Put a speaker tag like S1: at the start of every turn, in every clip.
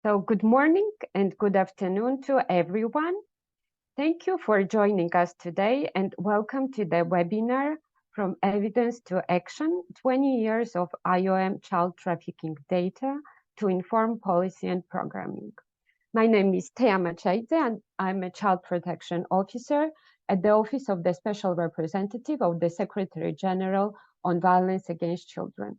S1: So good morning and good afternoon to everyone. Thank you for joining us today and welcome to the webinar From Evidence to Action, 20 Years of IOM Child Trafficking Data to Inform Policy and Programming. My name is Teja Machaidze and I'm a Child Protection Officer at the Office of the Special Representative of the Secretary General on Violence Against Children.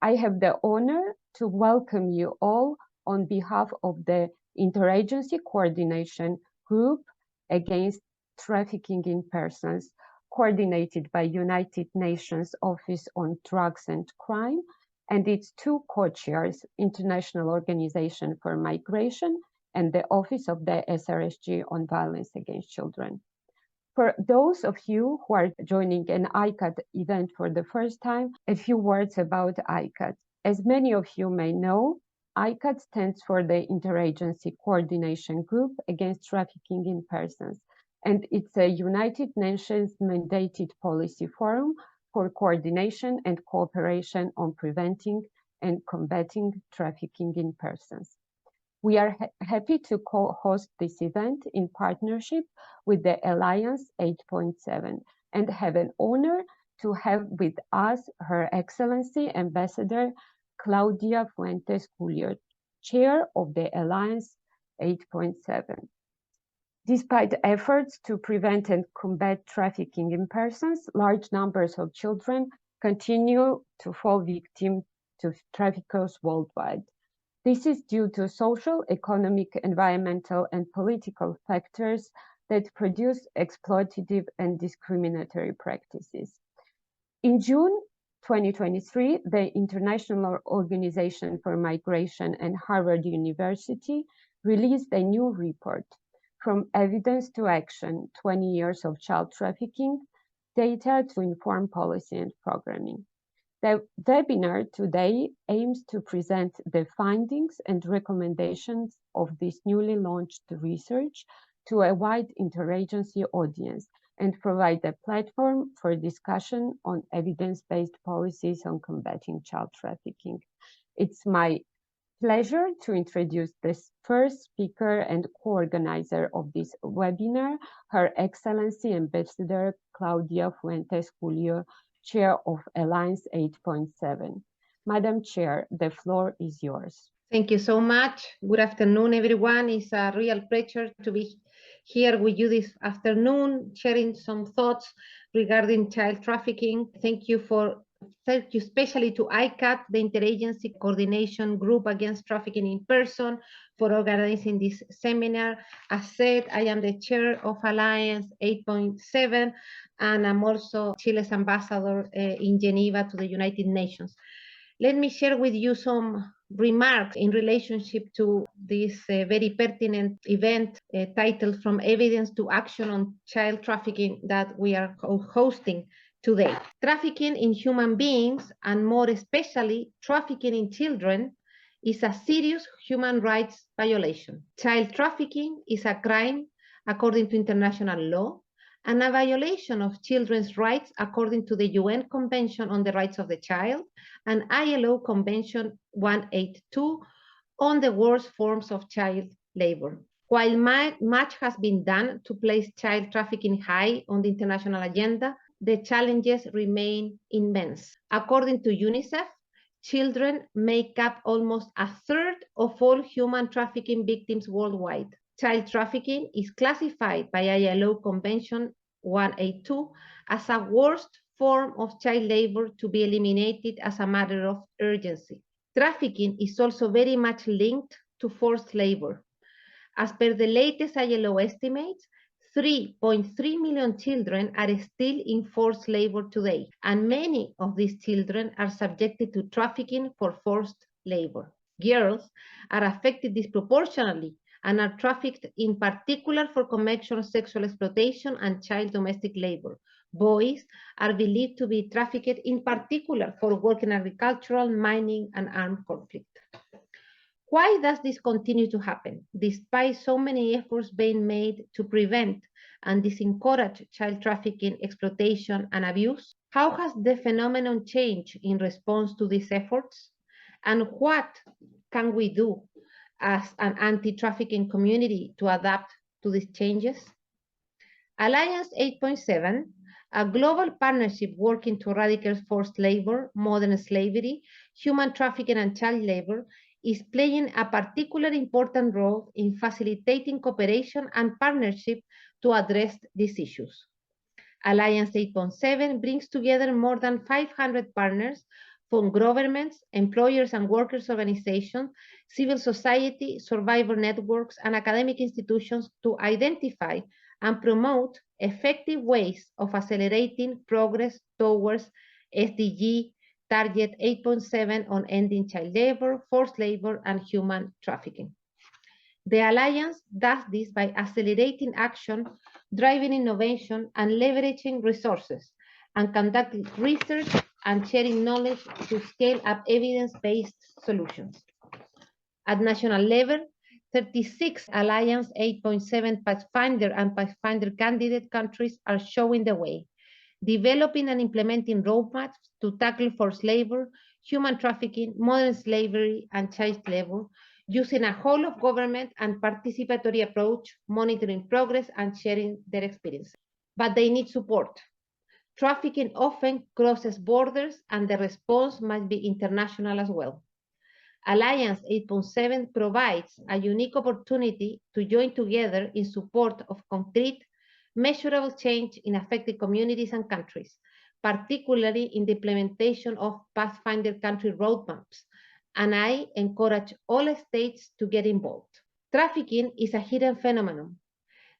S1: I have the honor to welcome you all on behalf of the Interagency Coordination Group Against Trafficking in Persons, coordinated by United Nations Office on Drugs and Crime, and its two co-chairs, International Organization for Migration and the Office of the SRSG on Violence Against Children. For those of you who are joining an ICAT event for the first time, a few words about ICAT. As many of you may know, ICAT stands for the Interagency Coordination Group Against Trafficking in Persons, and it's a United Nations mandated policy forum for coordination and cooperation on preventing and combating trafficking in persons. We are happy to co-host this event in partnership with the Alliance 8.7 and have an honor to have with us Her Excellency Ambassador Claudia Fuentes Julio, Chair of the Alliance 8.7. Despite efforts to prevent and combat trafficking in persons, large numbers of children continue to fall victim to traffickers worldwide. This is due to social, economic, environmental, and political factors that produce exploitative and discriminatory practices. In June 2023, the International Organization for Migration and Harvard University released a new report, From Evidence to Action, 20 Years of Child Trafficking Data to Inform Policy and Programming. The webinar today aims to present the findings and recommendations of this newly launched research to a wide interagency audience and provide a platform for discussion on evidence-based policies on combating child trafficking. It's my pleasure to introduce this first speaker and co-organizer of this webinar, Her Excellency Ambassador Claudia Fuentes Julio, Chair of Alliance 8.7. Madam Chair, the floor is yours.
S2: Thank you so much. Good afternoon, everyone. It's a real pleasure to be here with you this afternoon, sharing some thoughts regarding child trafficking. Thank you especially to ICAT, the Interagency Coordination Group Against Trafficking in Person, for organizing this seminar. As said, I am the chair of Alliance 8.7, and I'm also Chile's ambassador in Geneva to the United Nations. Let me share with you some remarks in relationship to this very pertinent event titled From Evidence to Action on Child Trafficking that we are hosting today. Trafficking in human beings, and more especially trafficking in children, is a serious human rights violation. Child trafficking is a crime according to international law and a violation of children's rights according to the UN Convention on the Rights of the Child and ILO Convention 182 on the worst forms of child labor. While much has been done to place child trafficking high on the international agenda, the challenges remain immense. According to UNICEF, children make up almost a third of all human trafficking victims worldwide. Child trafficking is classified by ILO Convention 182 as a worst form of child labor to be eliminated as a matter of urgency. Trafficking is also very much linked to forced labor. As per the latest ILO estimates, 3.3 million children are still in forced labor today, and many of these children are subjected to trafficking for forced labor. Girls are affected disproportionately and are trafficked in particular for conventional sexual exploitation and child domestic labor. Boys are believed to be trafficked in particular for work in agricultural, mining, and armed conflict. Why does this continue to happen, despite so many efforts being made to prevent and discourage child trafficking, exploitation, and abuse? How has the phenomenon changed in response to these efforts? And what can we do as an anti-trafficking community to adapt to these changes? Alliance 8.7, a global partnership working to eradicate forced labor, modern slavery, human trafficking, and child labor, is playing a particularly important role in facilitating cooperation and partnership to address these issues. Alliance 8.7 brings together more than 500 partners from governments, employers and workers organizations, civil society, survivor networks, and academic institutions to identify and promote effective ways of accelerating progress towards SDG Target 8.7 on ending child labor, forced labor, and human trafficking. The Alliance does this by accelerating action, driving innovation, and leveraging resources, and conducting research and sharing knowledge to scale up evidence-based solutions. At national level, 36 Alliance 8.7 Pathfinder and Pathfinder candidate countries are showing the way, developing and implementing roadmaps to tackle forced labor, human trafficking, modern slavery, and child labor, using a whole of government and participatory approach, monitoring progress and sharing their experiences. But they need support. Trafficking often crosses borders and the response must be international as well. Alliance 8.7 provides a unique opportunity to join together in support of concrete, measurable change in affected communities and countries, particularly in the implementation of Pathfinder country roadmaps, and I encourage all states to get involved. Trafficking is a hidden phenomenon,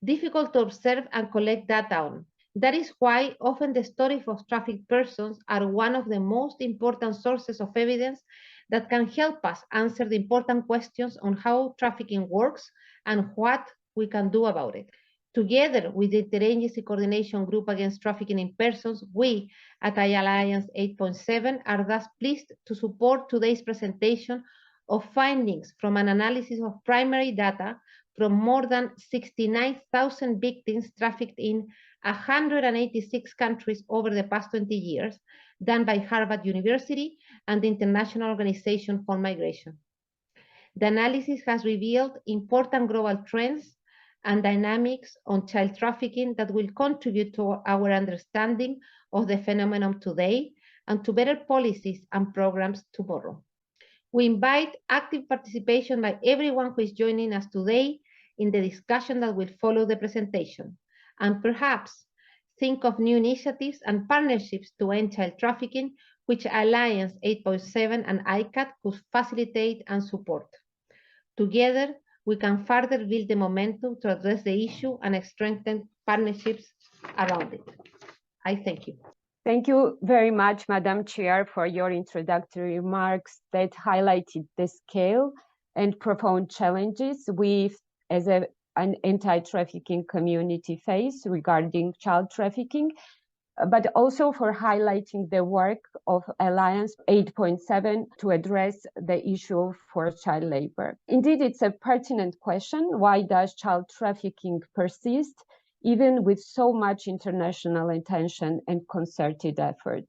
S2: difficult to observe and collect data on. That is why often the stories of trafficked persons are one of the most important sources of evidence that can help us answer the important questions on how trafficking works and what we can do about it. Together with the Interagency Coordination Group Against Trafficking in Persons, we at Alliance 8.7 are thus pleased to support today's presentation of findings from an analysis of primary data from more than 69,000 victims trafficked in 186 countries over the past 20 years, done by Harvard University and the International Organization for Migration. The analysis has revealed important global trends and dynamics on child trafficking that will contribute to our understanding of the phenomenon today and to better policies and programs tomorrow. We invite active participation by everyone who is joining us today in the discussion that will follow the presentation, and perhaps think of new initiatives and partnerships to end child trafficking, which Alliance 8.7 and ICAT could facilitate and support. Together, we can further build the momentum to address the issue and strengthen partnerships around it. I thank you.
S1: Thank you very much, Madam Chair, for your introductory remarks that highlighted the scale and profound challenges we, as an anti-trafficking community, face regarding child trafficking, but also for highlighting the work of Alliance 8.7 to address the issue for child labor. Indeed, it's a pertinent question. Why does child trafficking persist, even with so much international attention and concerted effort?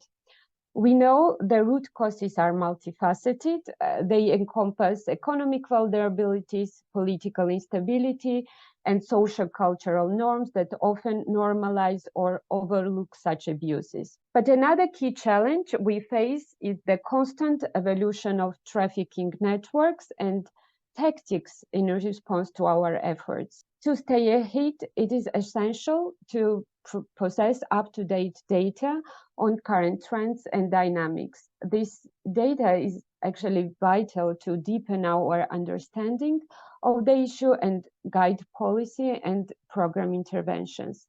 S1: We know the root causes are multifaceted. They encompass economic vulnerabilities, political instability, and social cultural norms that often normalize or overlook such abuses. But another key challenge we face is the constant evolution of trafficking networks and tactics in response to our efforts. To stay ahead, it is essential to possess up-to-date data on current trends and dynamics. This data is actually vital to deepen our understanding of the issue and guide policy and program interventions.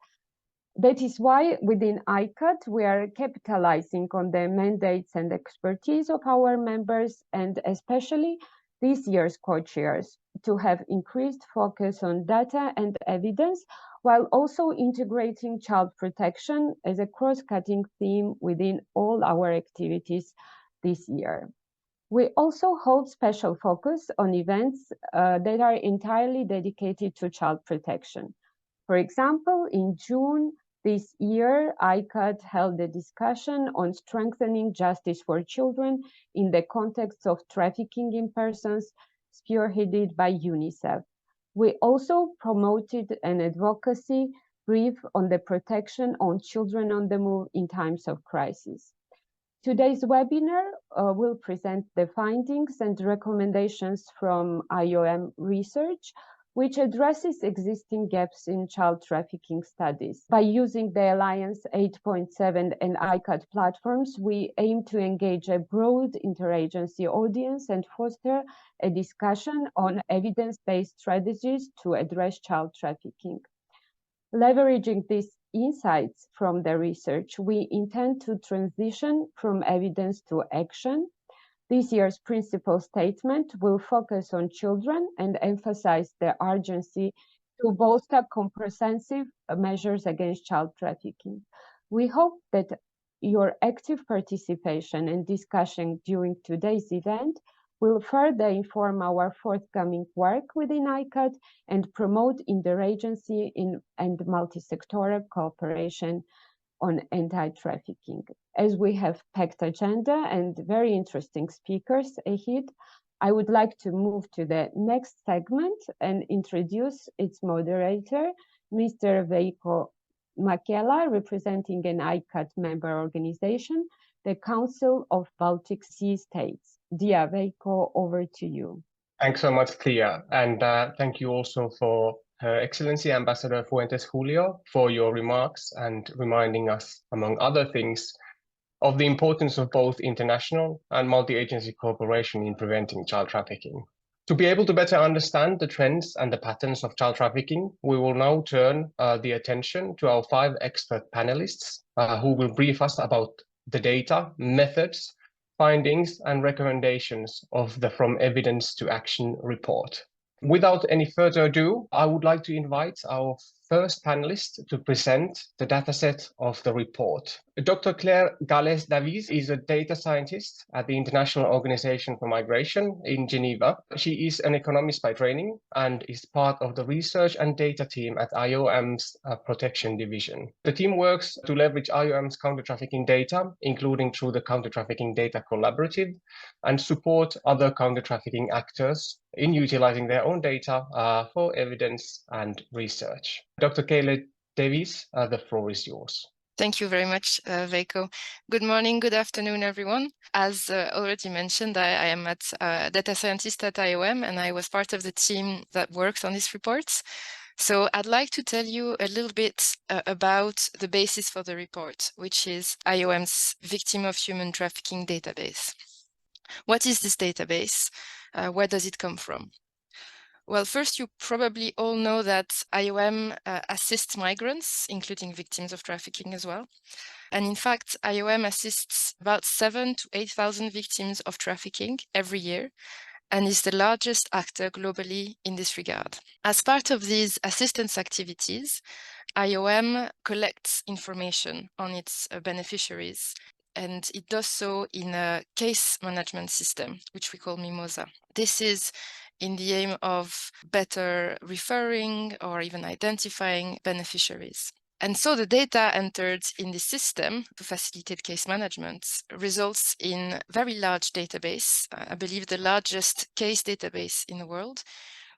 S1: That is why within ICAT, we are capitalizing on the mandates and expertise of our members, and especially this year's co-chairs, to have increased focus on data and evidence, while also integrating child protection as a cross-cutting theme within all our activities this year. We also hold special focus on events that are entirely dedicated to child protection. For example, in June this year, ICAT held a discussion on strengthening justice for children in the context of trafficking in persons, spearheaded by UNICEF. We also promoted an advocacy brief on the protection of children on the move in times of crisis. Today's webinar will present the findings and recommendations from IOM research, which addresses existing gaps in child trafficking studies. By using the Alliance 8.7 and ICAT platforms, we aim to engage a broad interagency audience and foster a discussion on evidence-based strategies to address child trafficking. Leveraging these insights from the research, we intend to transition from evidence to action. This year's principal statement will focus on children and emphasize the urgency to bolster comprehensive measures against child trafficking. We hope that your active participation and discussion during today's event will further inform our forthcoming work within ICAT and promote interagency and multi-sectoral cooperation on anti-trafficking. As we have packed agenda and very interesting speakers ahead, I would like to move to the next segment and introduce its moderator, Mr. Veiko Makela, representing an ICAT member organization, the Council of Baltic Sea States. Dear Veiko, over to you.
S3: Thanks so much, Thea, and thank you also for Her Excellency Ambassador Fuentes Julio for your remarks and reminding us, among other things, of the importance of both international and multi-agency cooperation in preventing child trafficking. To be able to better understand the trends and the patterns of child trafficking, we will now turn the attention to our 5 expert panelists who will brief us about the data, methods, findings and recommendations of the From Evidence to Action report. Without any further ado, I would like to invite our first panelist to present the dataset of the report. Dr. Claire Gales-Davies is a data scientist at the International Organization for Migration in Geneva. She is an economist by training and is part of the research and data team at IOM's protection division. The team works to leverage IOM's counter-trafficking data, including through the Counter-Trafficking Data Collaborative, and support other counter-trafficking actors in utilizing their own data for evidence and research. Dr. Gales-Davies, the floor is yours.
S4: Thank you very much, Veiko. Good morning, good afternoon, everyone. As already mentioned, I am a data scientist at IOM, and I was part of the team that worked on these reports. So I'd like to tell you a little bit about the basis for the report, which is IOM's Victim of Human Trafficking database. What is this database? Where does it come from? Well, first, you probably all know that IOM assists migrants, including victims of trafficking as well. And in fact, IOM assists about 7,000 to 8,000 victims of trafficking every year and is the largest actor globally in this regard. As part of these assistance activities, IOM collects information on its beneficiaries, and it does so in a case management system, which we call Mimosa. This is in the aim of better referring or even identifying beneficiaries. And so the data entered in the system to facilitate case management results in a very large database, I believe the largest case database in the world,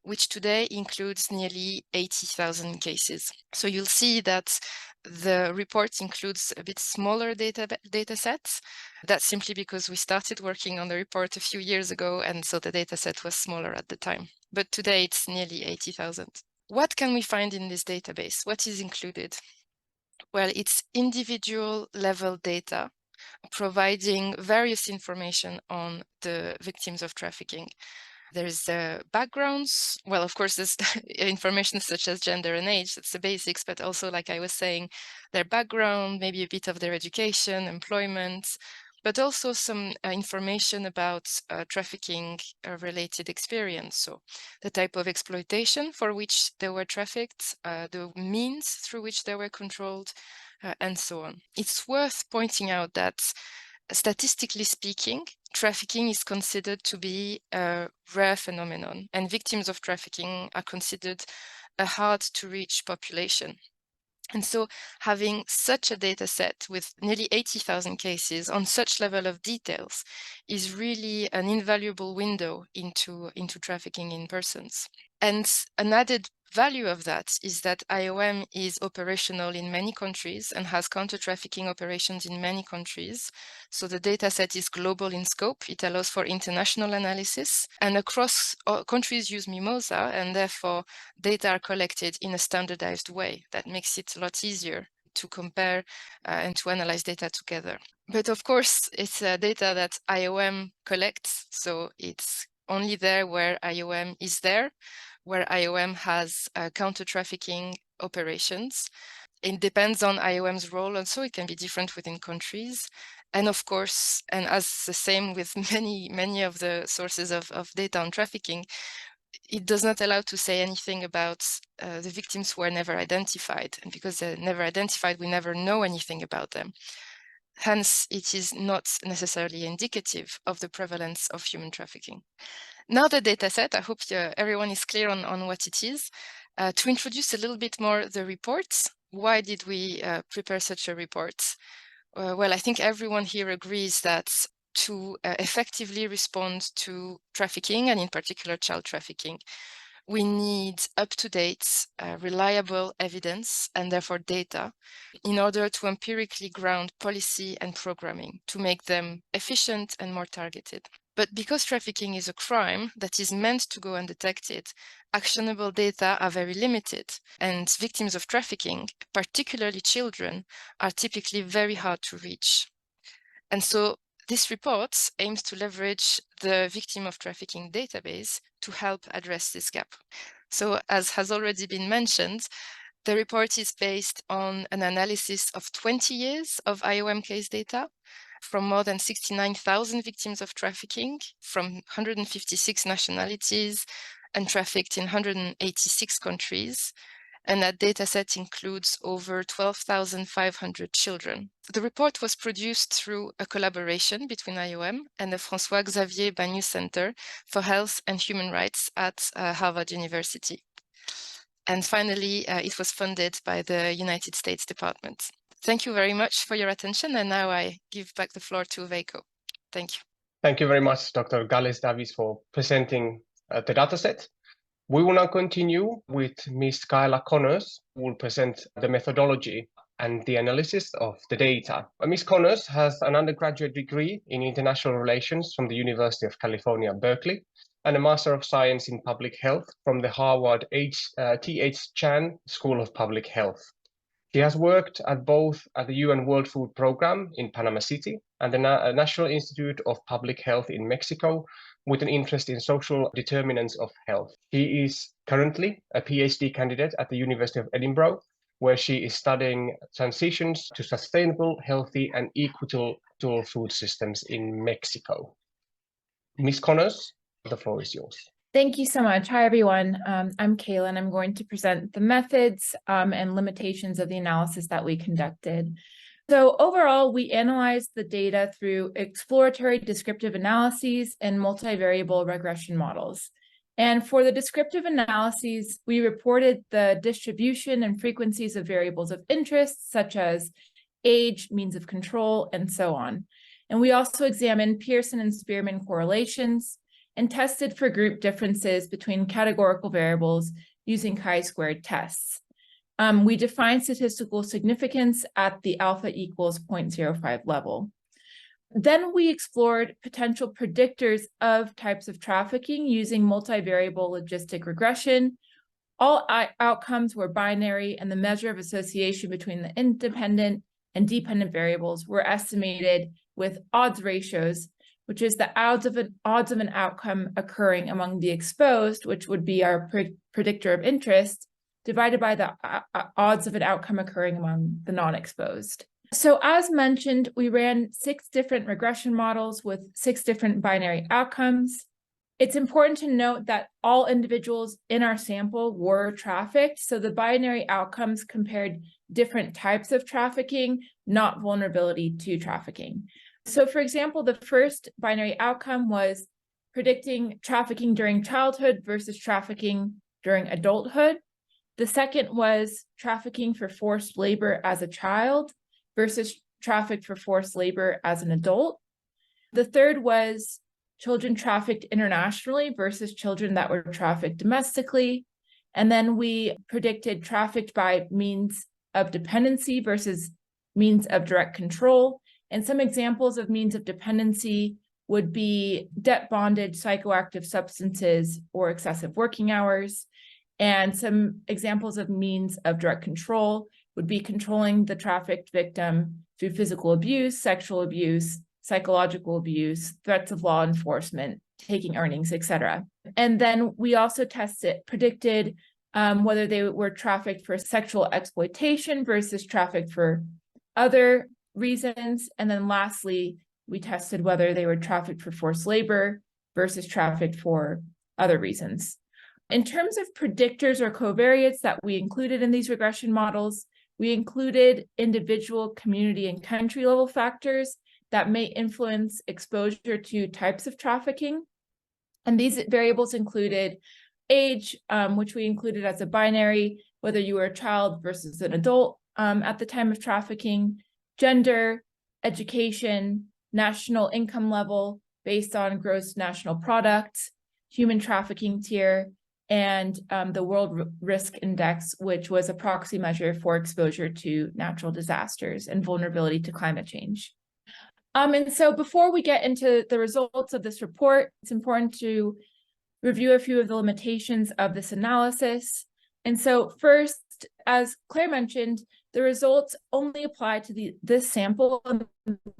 S4: which today includes nearly 80,000 cases. So you'll see that the report includes a bit smaller data sets. That's simply because we started working on the report a few years ago, and so the data set was smaller at the time. But today it's nearly 80,000. What can we find in this database? What is included? Well, it's individual level data providing various information on the victims of trafficking. There's backgrounds. Well, of course, there's information such as gender and age. That's the basics, but also, like I was saying, their background, maybe a bit of their education, employment, but also some information about trafficking related experience. So the type of exploitation for which they were trafficked, the means through which they were controlled, and so on. It's worth pointing out that statistically speaking, trafficking is considered to be a rare phenomenon, and victims of trafficking are considered a hard to reach population. And so having such a data set with nearly 80,000 cases on such level of details is really an invaluable window into trafficking in persons. And an added value of that is that IOM is operational in many countries and has counter-trafficking operations in many countries. So the data set is global in scope. It allows for international analysis, and across countries use Mimosa, and therefore data are collected in a standardized way. That makes it a lot easier to compare and to analyze data together. But of course, it's data that IOM collects, so it's only there where IOM is there, where IOM has counter-trafficking operations. It depends on IOM's role, and so it can be different within countries. And of course, and as the same with many of the sources of data on trafficking, it does not allow to say anything about the victims who are never identified. And because they're never identified, we never know anything about them. Hence, it is not necessarily indicative of the prevalence of human trafficking. Now the data set, I hope everyone is clear on what it is. To introduce a little bit more the reports, why did we prepare such a report? Well, I think everyone here agrees that to effectively respond to trafficking, and in particular child trafficking, we need up-to-date, reliable evidence, and therefore data, in order to empirically ground policy and programming to make them efficient and more targeted. But because trafficking is a crime that is meant to go undetected, actionable data are very limited, and victims of trafficking, particularly children, are typically very hard to reach. And so this report aims to leverage the victim of trafficking database to help address this gap. So as has already been mentioned, the report is based on an analysis of 20 years of IOM case data from more than 69,000 victims of trafficking from 156 nationalities and trafficked in 186 countries. And that data set includes over 12,500 children. The report was produced through a collaboration between IOM and the François-Xavier Bagnoud Center for Health and Human Rights at Harvard University. And finally, it was funded by the United States Department. Thank you very much for your attention. And now I give back the floor to Veiko. Thank you.
S3: Thank you very much, Dr. Gales Davies, for presenting the dataset. We will now continue with Ms. Kyla Connors, who will present the methodology and the analysis of the data. Ms. Connors has an undergraduate degree in international relations from the University of California, Berkeley, and a Master of Science in Public Health from the Harvard T.H. Chan School of Public Health. She has worked at both at the UN World Food Programme in Panama City and the National Institute of Public Health in Mexico, with an interest in social determinants of health. She is currently a PhD candidate at the University of Edinburgh, where she is studying transitions to sustainable, healthy, and equitable food systems in Mexico. Ms. Connors, the floor is yours.
S5: Thank you so much. Hi, everyone. I'm Kayla, and I'm going to present the methods and limitations of the analysis that we conducted. So overall, we analyzed the data through exploratory descriptive analyses and multivariable regression models. And for the descriptive analyses, we reported the distribution and frequencies of variables of interest, such as age, means of control, and so on. And we also examined Pearson and Spearman correlations and tested for group differences between categorical variables using chi-squared tests. We defined statistical significance at the alpha equals 0.05 level. Then we explored potential predictors of types of trafficking using multivariable logistic regression. All outcomes were binary, and the measure of association between the independent and dependent variables were estimated with odds ratios, which is the odds of an outcome occurring among the exposed, which would be our predictor of interest, divided by the odds of an outcome occurring among the non-exposed. So as mentioned, we ran 6 different regression models with 6 different binary outcomes. It's important to note that all individuals in our sample were trafficked, so the binary outcomes compared different types of trafficking, not vulnerability to trafficking. So for example, the first binary outcome was predicting trafficking during childhood versus trafficking during adulthood. The second was trafficking for forced labor as a child versus trafficked for forced labor as an adult. The third was children trafficked internationally versus children that were trafficked domestically. And then we predicted trafficked by means of dependency versus means of direct control. And some examples of means of dependency would be debt bonded psychoactive substances or excessive working hours. And some examples of means of direct control would be controlling the trafficked victim through physical abuse, sexual abuse, psychological abuse, threats of law enforcement, taking earnings, etc. And then we also predicted whether they were trafficked for sexual exploitation versus trafficked for other reasons. And then lastly, we tested whether they were trafficked for forced labor versus trafficked for other reasons. In terms of predictors or covariates that we included in these regression models, we included individual, community, and country level factors that may influence exposure to types of trafficking. And these variables included age, which we included as a binary, whether you were a child versus an adult at the time of trafficking, gender, education, national income level based on gross national product, human trafficking tier, and the World Risk Index, which was a proxy measure for exposure to natural disasters and vulnerability to climate change. And so before we get into the results of this report, it's important to review a few of the limitations of this analysis. And so first, as Claire mentioned, the results only apply to this sample and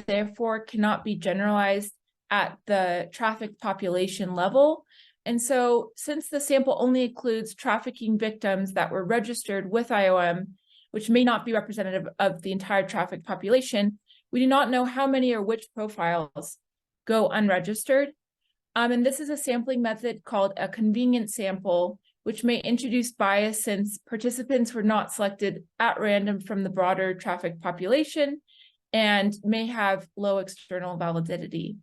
S5: therefore cannot be generalized at the trafficked population level. And so since the sample only includes trafficking victims that were registered with IOM, which may not be representative of the entire trafficked population, we do not know how many or which profiles go unregistered. And this is a sampling method called a convenient sample, which may introduce bias since participants were not selected at random from the broader trafficked population and may have low external validity.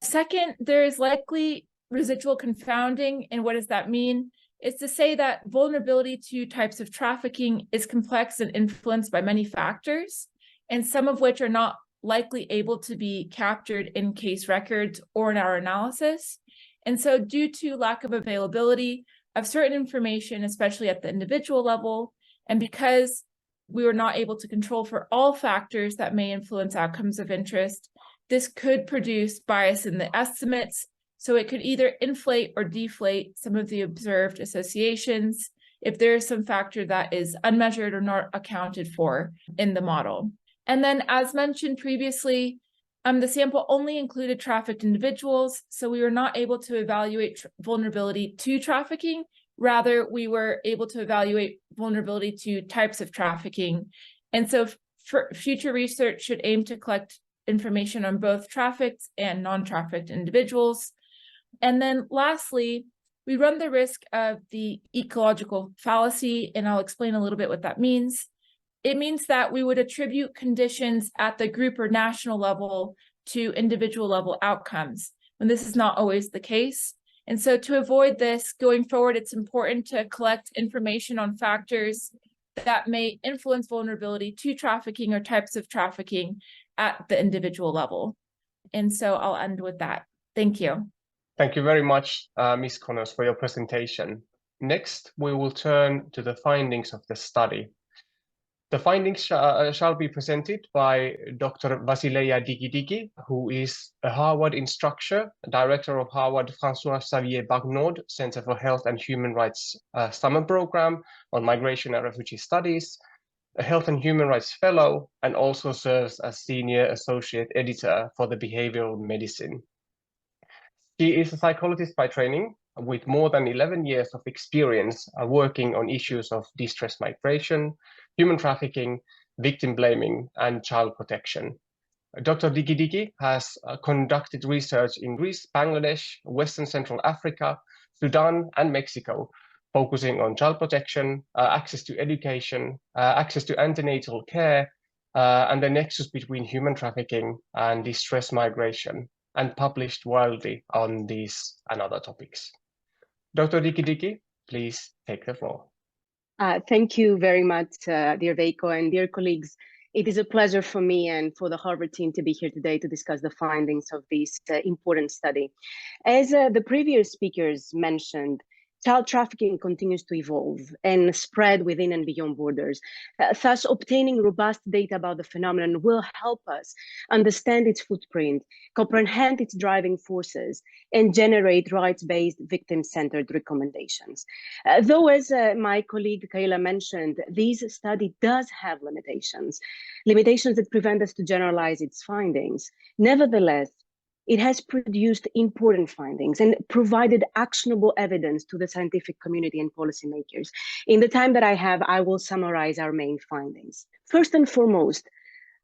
S5: Second, there is likely residual confounding. And what does that mean? It's to say that vulnerability to types of trafficking is complex and influenced by many factors, and some of which are not likely able to be captured in case records or in our analysis. And so due to lack of availability of certain information, especially at the individual level, and because we were not able to control for all factors that may influence outcomes of interest, this could produce bias in the estimates. So it could either inflate or deflate some of the observed associations if there is some factor that is unmeasured or not accounted for in the model. And then, as mentioned previously, the sample only included trafficked individuals, so we were not able to evaluate vulnerability to trafficking. Rather, we were able to evaluate vulnerability to types of trafficking. And so future research should aim to collect information on both trafficked and non-trafficked individuals. And then lastly, we run the risk of the ecological fallacy, and I'll explain a little bit what that means. It means that we would attribute conditions at the group or national level to individual level outcomes, when this is not always the case. And so to avoid this, going forward, it's important to collect information on factors that may influence vulnerability to trafficking or types of trafficking at the individual level. And so I'll end with that. Thank you.
S3: Thank you very much, Ms. Connors, for your presentation. Next, we will turn to the findings of the study. The findings shall be presented by Dr. Vasileia Digidigi, who is a Harvard instructor, director of Harvard François-Xavier Bagnaud Center for Health and Human Rights summer program on migration and refugee studies, a Health and Human Rights Fellow, and also serves as Senior Associate Editor for the Behavioral Medicine. She is a psychologist by training, with more than 11 years of experience working on issues of distress migration, human trafficking, victim blaming, and child protection. Dr. Digidigi has conducted research in Greece, Bangladesh, Western Central Africa, Sudan, and Mexico, focusing on child protection, access to education, access to antenatal care, and the nexus between human trafficking and distress migration, and published widely on these and other topics. Dr. Digidigi, please take the floor.
S6: Thank you very much, dear Veiko and dear colleagues. It is a pleasure for me and for the Harvard team to be here today to discuss the findings of this important study. As the previous speakers mentioned, child trafficking continues to evolve and spread within and beyond borders. Thus, obtaining robust data about the phenomenon will help us understand its footprint, comprehend its driving forces, and generate rights-based, victim-centered recommendations. Though, as my colleague Kayla mentioned, this study does have limitations that prevent us to generalize its findings. Nevertheless, it has produced important findings and provided actionable evidence to the scientific community and policymakers. In the time that I have, I will summarize our main findings. First and foremost,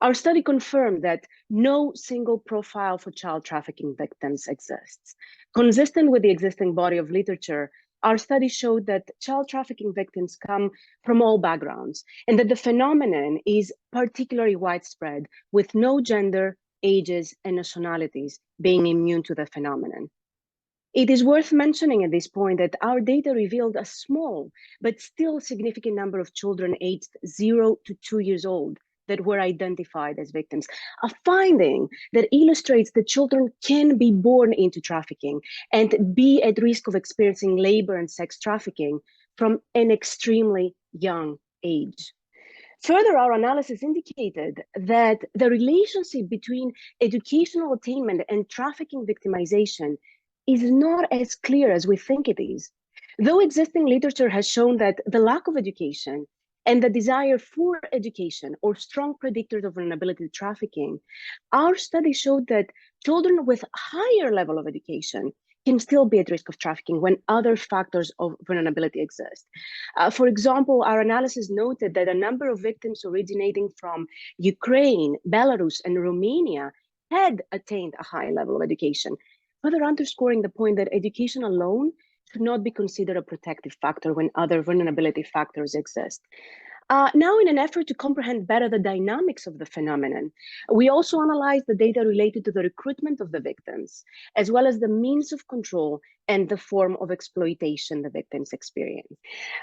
S6: our study confirmed that no single profile for child trafficking victims exists. Consistent with the existing body of literature, our study showed that child trafficking victims come from all backgrounds and that the phenomenon is particularly widespread, with no gender, ages, and nationalities being immune to the phenomenon. It is worth mentioning at this point that our data revealed a small but still significant number of children aged 0 to 2 years old that were identified as victims, a finding that illustrates that children can be born into trafficking and be at risk of experiencing labor and sex trafficking from an extremely young age. Further, our analysis indicated that the relationship between educational attainment and trafficking victimization is not as clear as we think it is. Though existing literature has shown that the lack of education and the desire for education are strong predictors of vulnerability to trafficking, our study showed that children with higher level of education can still be at risk of trafficking when other factors of vulnerability exist. For example, our analysis noted that a number of victims originating from Ukraine, Belarus, and Romania had attained a high level of education, further underscoring the point that education alone should not be considered a protective factor when other vulnerability factors exist. Now, in an effort to comprehend better the dynamics of the phenomenon, we also analyzed the data related to the recruitment of the victims, as well as the means of control and the form of exploitation the victims experience.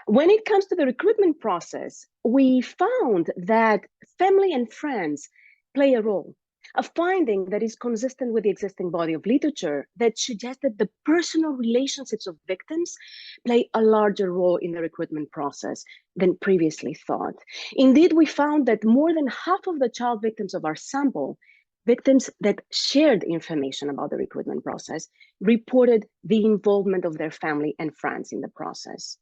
S6: When it comes to the recruitment process, we found that family and friends play a role, a finding that is consistent with the existing body of literature that suggests that the personal relationships of victims play a larger role in the recruitment process than previously thought. Indeed, we found that more than half of the child victims of our sample, victims that shared information about the recruitment process, reported the involvement of their family and friends in the process.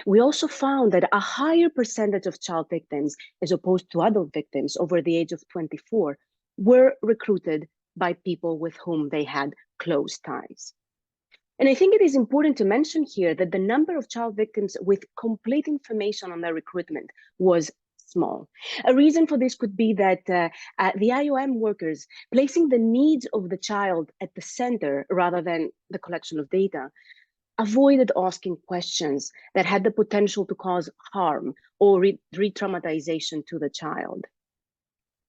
S6: We also found that a higher percentage of child victims, as opposed to adult victims over the age of 24, were recruited by people with whom they had close ties. And I think it is important to mention here that the number of child victims with complete information on their recruitment was small. A reason for this could be that the IOM workers, placing the needs of the child at the center rather than the collection of data, avoided asking questions that had the potential to cause harm or re-traumatization to the child.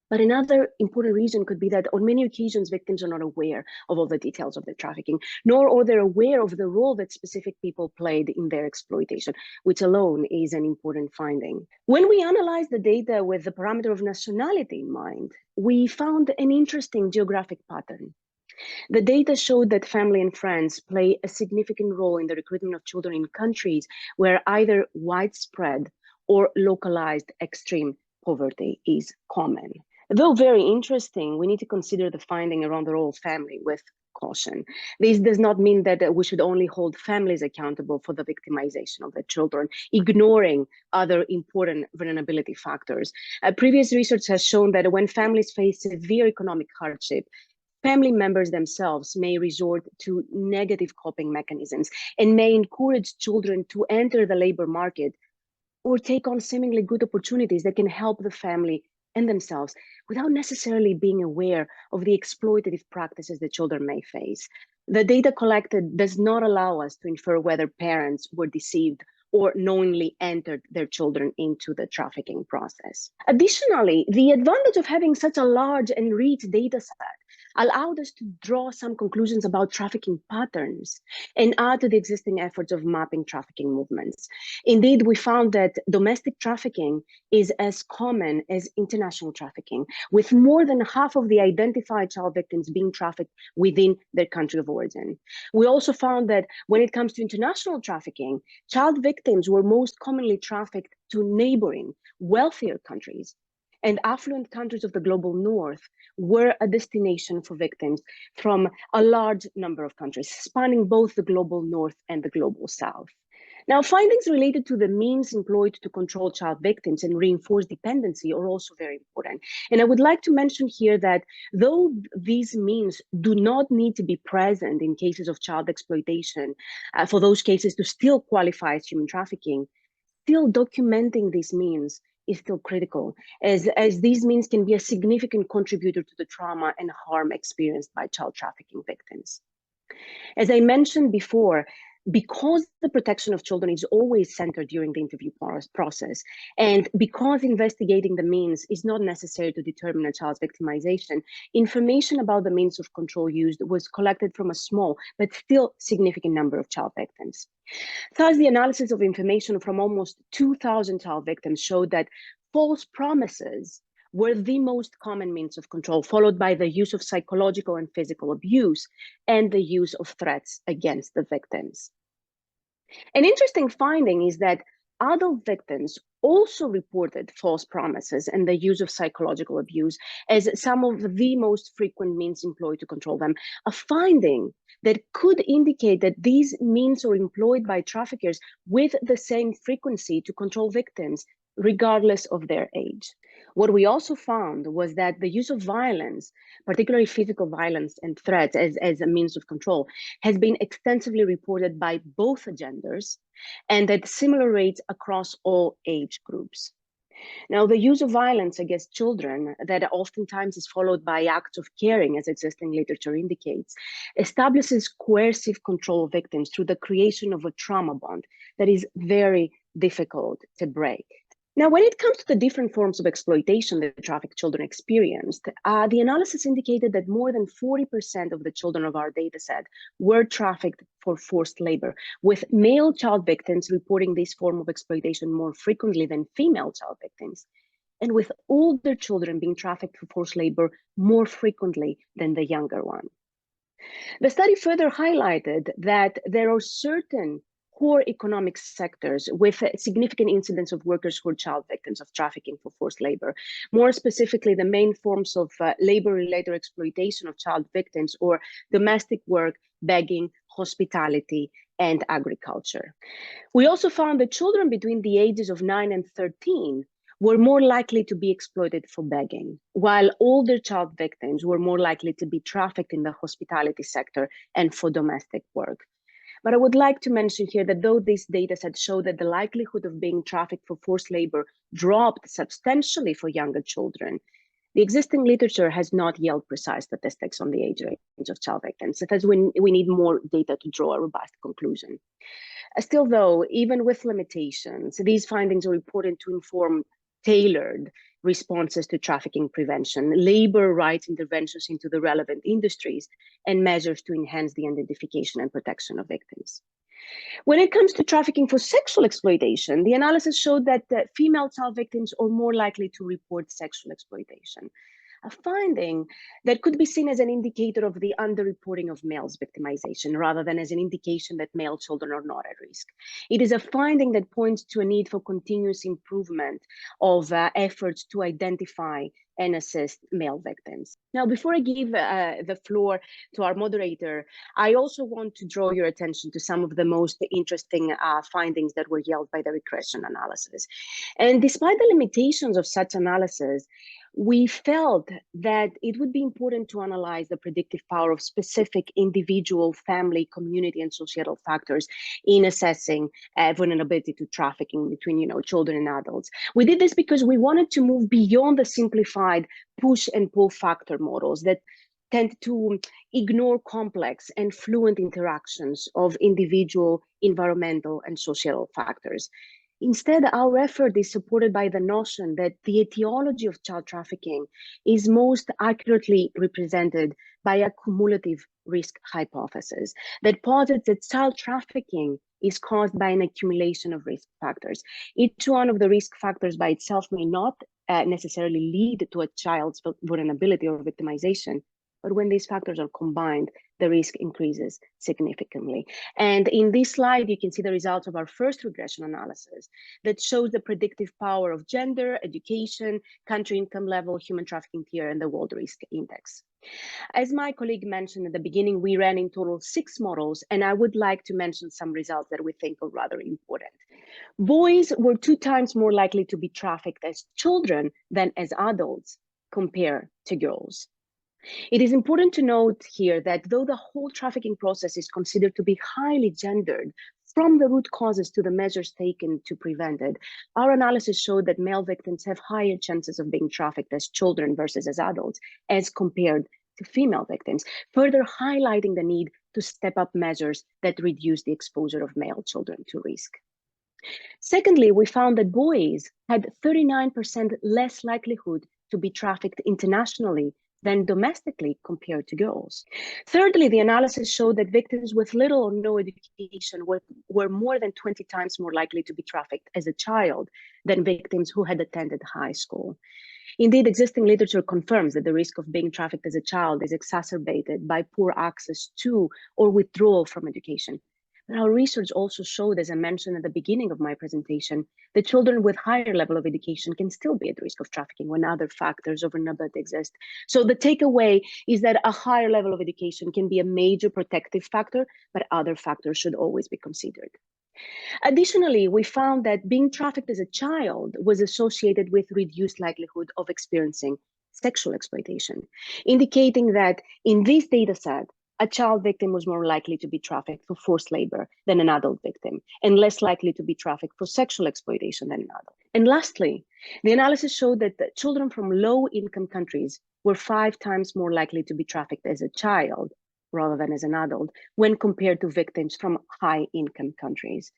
S6: But another important reason could be that on many occasions, victims are not aware of all the details of their trafficking, nor are they aware of the role that specific people played in their exploitation, which alone is an important finding. When we analyzed the data with the parameter of nationality in mind, we found an interesting geographic pattern. The data showed that family and friends play a significant role in the recruitment of children in countries where either widespread or localized extreme poverty is common. Though very interesting, we need to consider the finding around the role of family with caution. This does not mean that we should only hold families accountable for the victimization of their children, ignoring other important vulnerability factors. Previous research has shown that when families face severe economic hardship, family members themselves may resort to negative coping mechanisms and may encourage children to enter the labor market or take on seemingly good opportunities that can help the family and themselves without necessarily being aware of the exploitative practices the children may face. The data collected does not allow us to infer whether parents were deceived or knowingly entered their children into the trafficking process. Additionally, the advantage of having such a large and rich data set allowed us to draw some conclusions about trafficking patterns and add to the existing efforts of mapping trafficking movements. Indeed, we found that domestic trafficking is as common as international trafficking, with more than half of the identified child victims being trafficked within their country of origin. We also found that when it comes to international trafficking, child victims were most commonly trafficked to neighboring, wealthier countries, and affluent countries of the global north were a destination for victims from a large number of countries, spanning both the global north and the global south. Now, findings related to the means employed to control child victims and reinforce dependency are also very important. And I would like to mention here that though these means do not need to be present in cases of child exploitation, for those cases to still qualify as human trafficking, still documenting these means is still critical, as these means can be a significant contributor to the trauma and harm experienced by child trafficking victims. As I mentioned before, because the protection of children is always centered during the interview process, and because investigating the means is not necessary to determine a child's victimization, information about the means of control used was collected from a small but still significant number of child victims. Thus, the analysis of information from almost 2,000 child victims showed that false promises were the most common means of control, followed by the use of psychological and physical abuse and the use of threats against the victims. An interesting finding is that adult victims also reported false promises and the use of psychological abuse as some of the most frequent means employed to control them, a finding that could indicate that these means are employed by traffickers with the same frequency to control victims, regardless of their age. What we also found was that the use of violence, particularly physical violence and threats as a means of control, has been extensively reported by both genders and at similar rates across all age groups. Now, the use of violence against children that oftentimes is followed by acts of caring, as existing literature indicates, establishes coercive control of victims through the creation of a trauma bond that is very difficult to break. Now, when it comes to the different forms of exploitation that trafficked children experienced, the analysis indicated that more than 40% of the children of our dataset were trafficked for forced labor, with male child victims reporting this form of exploitation more frequently than female child victims, and with older children being trafficked for forced labor more frequently than the younger one. The study further highlighted that there are certain core economic sectors with a significant incidence of workers who are child victims of trafficking for forced labor. More specifically, the main forms of labor-related exploitation of child victims or domestic work, begging, hospitality, and agriculture. We also found that children between the ages of 9 and 13 were more likely to be exploited for begging, while older child victims were more likely to be trafficked in the hospitality sector and for domestic work. But I would like to mention here that though these data sets show that the likelihood of being trafficked for forced labor dropped substantially for younger children, the existing literature has not yielded precise statistics on the age range of child victims. It has we need more data to draw a robust conclusion. Still though, even with limitations, these findings are important to inform tailored responses to trafficking prevention, labor rights interventions into the relevant industries, and measures to enhance the identification and protection of victims. When it comes to trafficking for sexual exploitation, the analysis showed that female child victims are more likely to report sexual exploitation, a finding that could be seen as an indicator of the underreporting of males' victimization rather than as an indication that male children are not at risk. It is a finding that points to a need for continuous improvement of efforts to identify and assist male victims. Now, before I give the floor to our moderator, I also want to draw your attention to some of the most interesting findings that were yielded by the regression analysis. And despite the limitations of such analysis, we felt that it would be important to analyze the predictive power of specific individual, family, community, and societal factors in assessing vulnerability to trafficking between, children and adults. We did this because we wanted to move beyond the simplified push and pull factor models that tend to ignore complex and fluent interactions of individual, environmental, and social factors. Instead, our effort is supported by the notion that the etiology of child trafficking is most accurately represented by a cumulative risk hypothesis that posits that child trafficking is caused by an accumulation of risk factors. Each one of the risk factors by itself may not necessarily lead to a child's vulnerability or victimization, but when these factors are combined, the risk increases significantly. And in this slide, you can see the results of our first regression analysis that shows the predictive power of gender, education, country income level, human trafficking tier, and the World Risk Index. As my colleague mentioned at the beginning, we ran in total 6 models, and I would like to mention some results that we think are rather important. Boys were 2 times more likely to be trafficked as children than as adults compared to girls. It is important to note here that though the whole trafficking process is considered to be highly gendered, from the root causes to the measures taken to prevent it, our analysis showed that male victims have higher chances of being trafficked as children versus as adults, as compared to female victims, further highlighting the need to step up measures that reduce the exposure of male children to risk. Secondly, we found that boys had 39% less likelihood to be trafficked internationally than domestically compared to girls. Thirdly, the analysis showed that victims with little or no education were more than 20 times more likely to be trafficked as a child than victims who had attended high school. Indeed, existing literature confirms that the risk of being trafficked as a child is exacerbated by poor access to or withdrawal from education. But our research also showed, as I mentioned at the beginning of my presentation, that children with higher level of education can still be at risk of trafficking when other factors of vulnerability exist. So the takeaway is that a higher level of education can be a major protective factor, but other factors should always be considered. Additionally, we found that being trafficked as a child was associated with reduced likelihood of experiencing sexual exploitation, indicating that in this data set, a child victim was more likely to be trafficked for forced labor than an adult victim, and less likely to be trafficked for sexual exploitation than an adult. And lastly, the analysis showed that the children from low-income countries were 5 times more likely to be trafficked as a child rather than as an adult when compared to victims from high-income countries.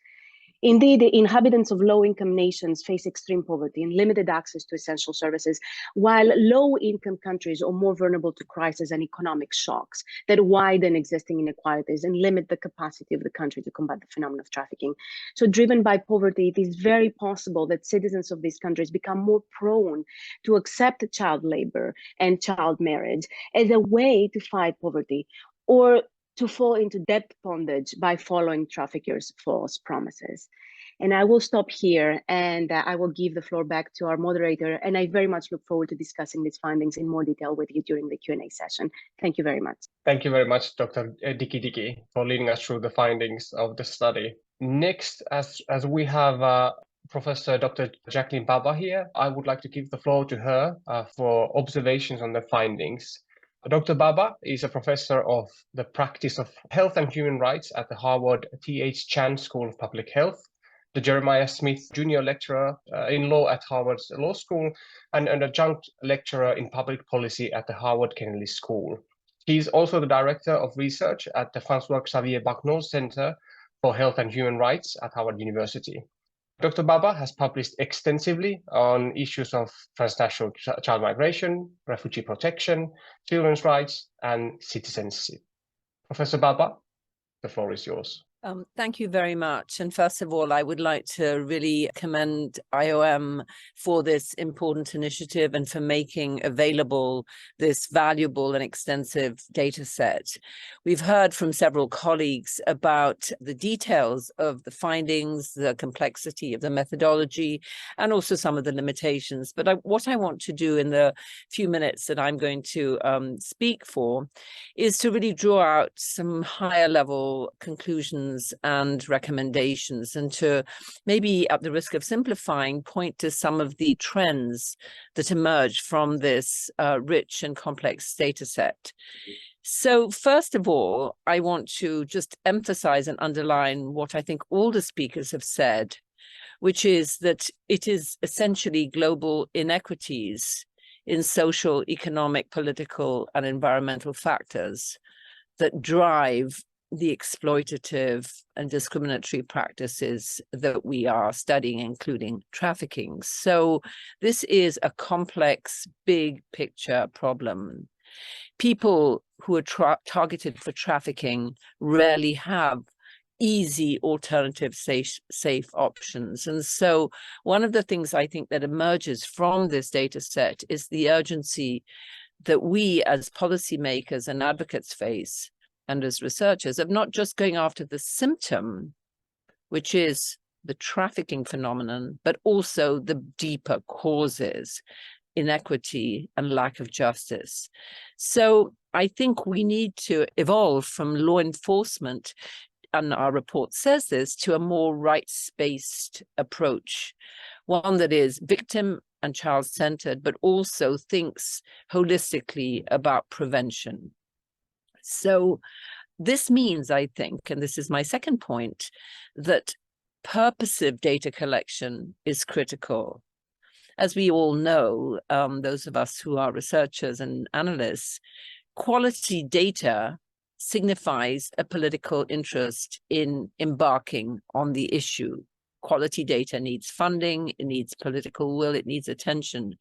S6: Indeed, the inhabitants of low-income nations face extreme poverty and limited access to essential services, while low-income countries are more vulnerable to crisis and economic shocks that widen existing inequalities and limit the capacity of the country to combat the phenomenon of trafficking. So driven by poverty, it is very possible that citizens of these countries become more prone to accept child labor and child marriage as a way to fight poverty, or to fall into debt bondage by following traffickers' false promises. And I will stop here, and I will give the floor back to our moderator. And I very much look forward to discussing these findings in more detail with you during the Q&A session. Thank you very much.
S3: Thank you very much, Dr. Diki, for leading us through the findings of the study. Next, as we have Professor Dr. Jacqueline Baba here, I would like to give the floor to her for observations on the findings. Dr. Baba is a professor of the practice of health and human rights at the Harvard T.H. Chan School of Public Health, the Jeremiah Smith Junior Lecturer in Law at Harvard's Law School, and an adjunct lecturer in public policy at the Harvard Kennedy School. He is also the Director of Research at the François-Xavier Bagnaud Center for Health and Human Rights at Harvard University. Dr. Baba has published extensively on issues of transnational child migration, refugee protection, children's rights, and citizenship. Professor Baba, the floor is yours.
S7: Thank you very much. And first of all, I would like to really commend IOM for this important initiative and for making available this valuable and extensive data set. We've heard from several colleagues about the details of the findings, the complexity of the methodology, and also some of the limitations. But what I want to do in the few minutes that I'm going to speak for is to really draw out some higher level conclusions and recommendations, and to maybe, at the risk of simplifying, point to some of the trends that emerge from this rich and complex data set. So first of all, I want to just emphasize and underline what I think all the speakers have said, which is that it is essentially global inequities in social, economic, political, and environmental factors that drive the exploitative and discriminatory practices that we are studying, including trafficking. So this is a complex, big picture problem. People who are targeted for trafficking rarely have easy alternative safe options. And so one of the things I think that emerges from this data set is the urgency that we as policymakers and advocates face, and as researchers, of not just going after the symptom, which is the trafficking phenomenon, but also the deeper causes, inequity and lack of justice. So I think we need to evolve from law enforcement, and our report says this, to a more rights-based approach, one that is victim and child-centered, but also thinks holistically about prevention. So this means, I think, and this is my second point, that purposive data collection is critical. As we all know, those of us who are researchers and analysts, quality data signifies a political interest in embarking on the issue. Quality data needs funding, it needs political will, it needs attention.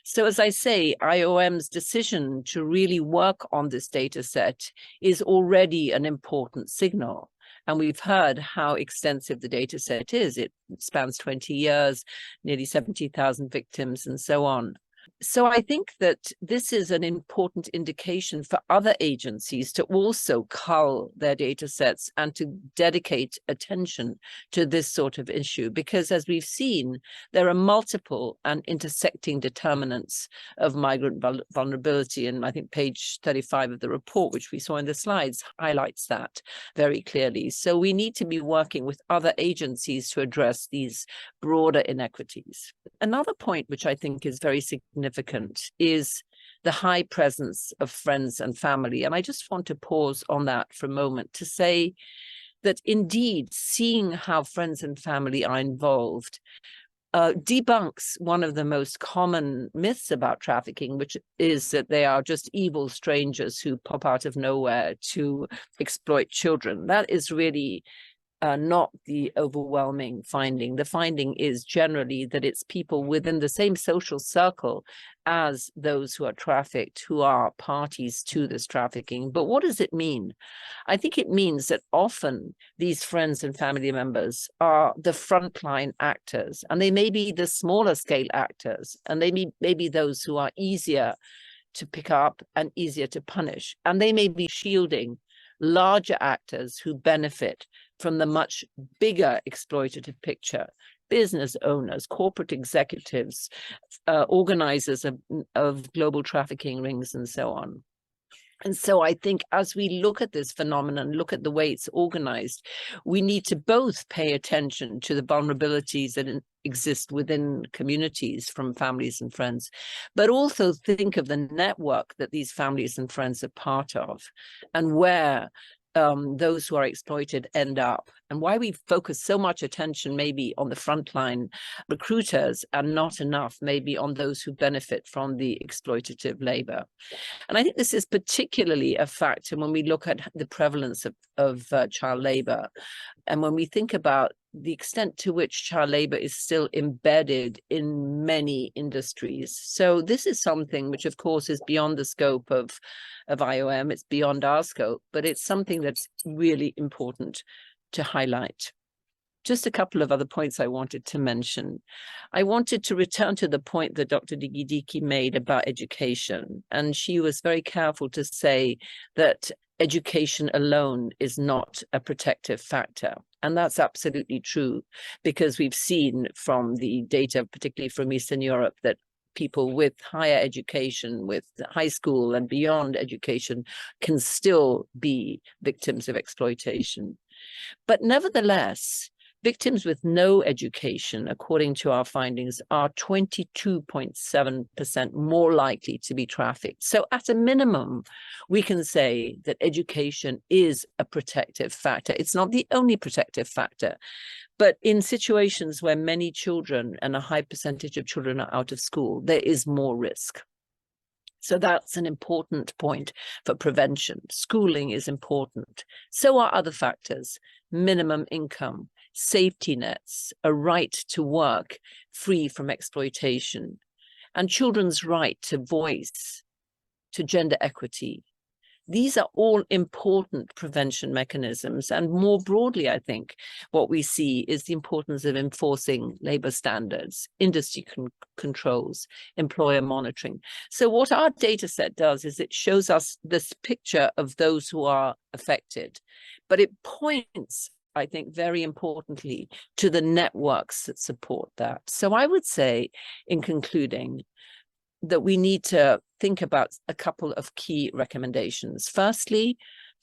S7: So as I say, IOM's decision to really work on this data set is already an important signal. And we've heard how extensive the data set is. It spans 20 years, nearly 70,000 victims, and so on. So I think that this is an important indication for other agencies to also cull their data sets and to dedicate attention to this sort of issue, because as we've seen, there are multiple and intersecting determinants of migrant vulnerability. And I think page 35 of the report, which we saw in the slides, highlights that very clearly. So we need to be working with other agencies to address these broader inequities. Another point which I think is very significant is the high presence of friends and family. And I just want to pause on that for a moment to say that indeed, seeing how friends and family are involved debunks one of the most common myths about trafficking, which is that they are just evil strangers who pop out of nowhere to exploit children. That is really not the overwhelming finding. The finding is generally that it's people within the same social circle as those who are trafficked who are parties to this trafficking. But what does it mean? I think it means that often these friends and family members are the frontline actors, and they may be the smaller scale actors, and they may be those who are easier to pick up and easier to punish. And they may be shielding larger actors who benefit from the much bigger exploitative picture: business owners, corporate executives, organizers of global trafficking rings, and so on. And so I think as we look at this phenomenon, look at the way it's organized, we need to both pay attention to the vulnerabilities that exist within communities from families and friends, but also think of the network that these families and friends are part of, and where those who are exploited end up, and why we focus so much attention maybe on the frontline recruiters and not enough maybe on those who benefit from the exploitative labor. And I think this is particularly a factor when we look at the prevalence of child labor, and when we think about the extent to which child labor is still embedded in many industries. So this is something which, of course, is beyond the scope of IOM. It's beyond our scope, but it's something that's really important to highlight. Just a couple of other points I wanted to mention. I wanted to return to the point that Dr. Digidiki made about education. And she was very careful to say that education alone is not a protective factor. And that's absolutely true, because we've seen from the data, particularly from Eastern Europe, that people with higher education, with high school and beyond education, can still be victims of exploitation. But nevertheless, victims with no education, according to our findings, are 22.7% more likely to be trafficked. So at a minimum, we can say that education is a protective factor. It's not the only protective factor, but in situations where many children and a high percentage of children are out of school, there is more risk. So that's an important point for prevention. Schooling is important. So are other factors: minimum income, safety nets, a right to work free from exploitation, and children's right to voice, to gender equity. These are all important prevention mechanisms. And more broadly, I think what we see is the importance of enforcing labor standards, industry controls, employer monitoring. So what our data set does is it shows us this picture of those who are affected, but it points, I think, very importantly, to the networks that support that. So I would say, in concluding, that we need to think about a couple of key recommendations. Firstly,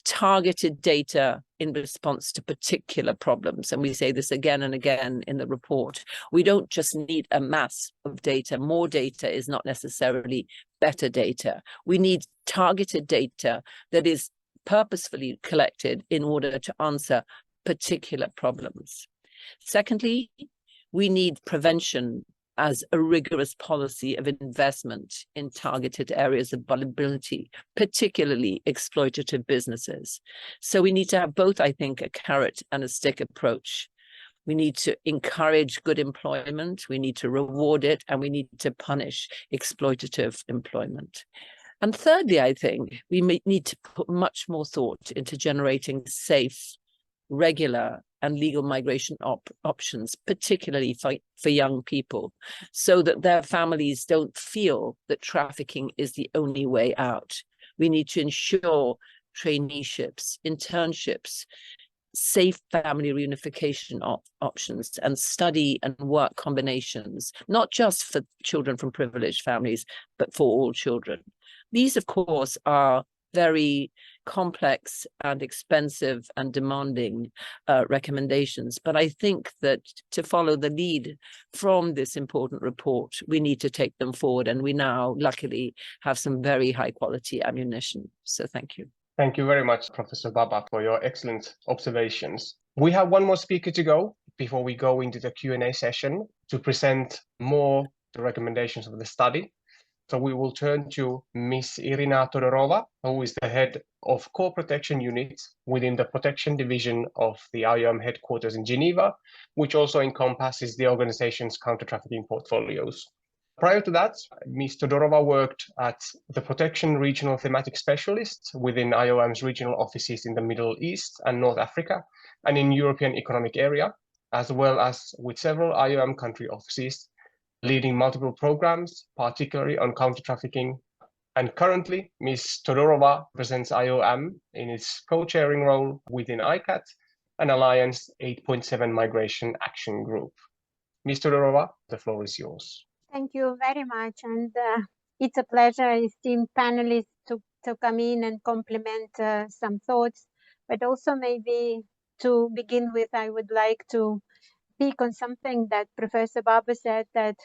S7: targeted data in response to particular problems. And we say this again and again in the report. We don't just need a mass of data. More data is not necessarily better data. We need targeted data that is purposefully collected in order to answer particular problems. Secondly, we need prevention as a rigorous policy of investment in targeted areas of vulnerability, particularly exploitative businesses. So we need to have both, I think, a carrot and a stick approach. We need to encourage good employment, we need to reward it, and we need to punish exploitative employment. And thirdly, I think we need to put much more thought into generating safe, regular and legal migration options, particularly for young people, so that their families don't feel that trafficking is the only way out. We need to ensure traineeships, internships, safe family reunification options, and study and work combinations, not just for children from privileged families, but for all children. These, of course, are very complex and expensive and demanding recommendations. But I think that to follow the lead from this important report, we need to take them forward. And we now, luckily, have some very high quality ammunition. So thank you.
S3: Thank you very much, Professor Baba, for your excellent observations. We have one more speaker to go before we go into the Q&A session to present more the recommendations of the study. So we will turn to Ms. Irina Todorova, who is the head of Core Protection Unit within the Protection Division of the IOM headquarters in Geneva, which also encompasses the organization's counter-trafficking portfolios. Prior to that, Ms. Todorova worked at the Protection Regional Thematic Specialist within IOM's regional offices in the Middle East and North Africa and in European Economic Area, as well as with several IOM country offices, leading multiple programs, particularly on counter-trafficking. And currently, Ms. Todorova presents IOM in its co-chairing role within ICAT, an Alliance 8.7 Migration Action Group. Ms. Todorova, the floor is yours.
S8: Thank you very much. And it's a pleasure, esteemed panelists, to come in and complement some thoughts. But also maybe to begin with, I would like to speak on something that Professor Baba said, that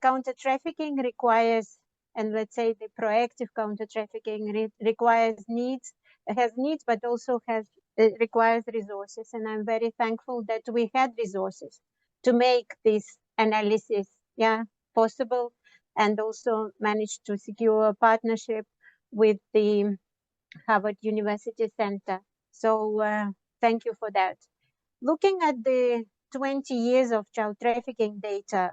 S8: counter-trafficking requires, and let's say the proactive counter-trafficking requires needs, has needs, but also requires resources. And I'm very thankful that we had resources to make this analysis possible, and also managed to secure a partnership with the Harvard University Center. So thank you for that. Looking at the 20 years of child trafficking data,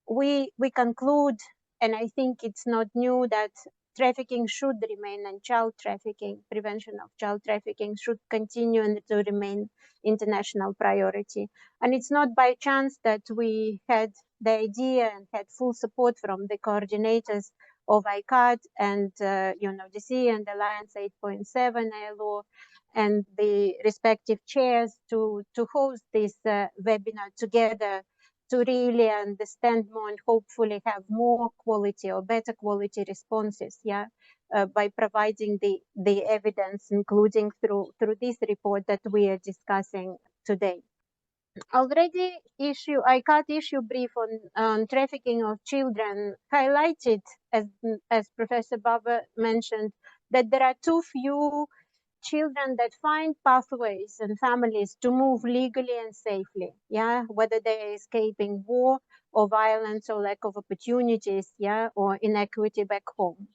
S8: we conclude, and I think it's not new, that trafficking should remain, and child trafficking, prevention of child trafficking should continue and to remain international priority. And it's not by chance that we had the idea and had full support from the coordinators of ICAT and UNODC and Alliance 8.7 ILO and the respective chairs to host this webinar together, to really understand more and hopefully have more quality or better quality responses, by providing the evidence, including through this report that we are discussing today. Already ICAT issue brief on trafficking of children highlighted, as Professor Baba mentioned, that there are too few children that find pathways and families to move legally and safely, whether they're escaping war or violence or lack of opportunities, or inequity back home.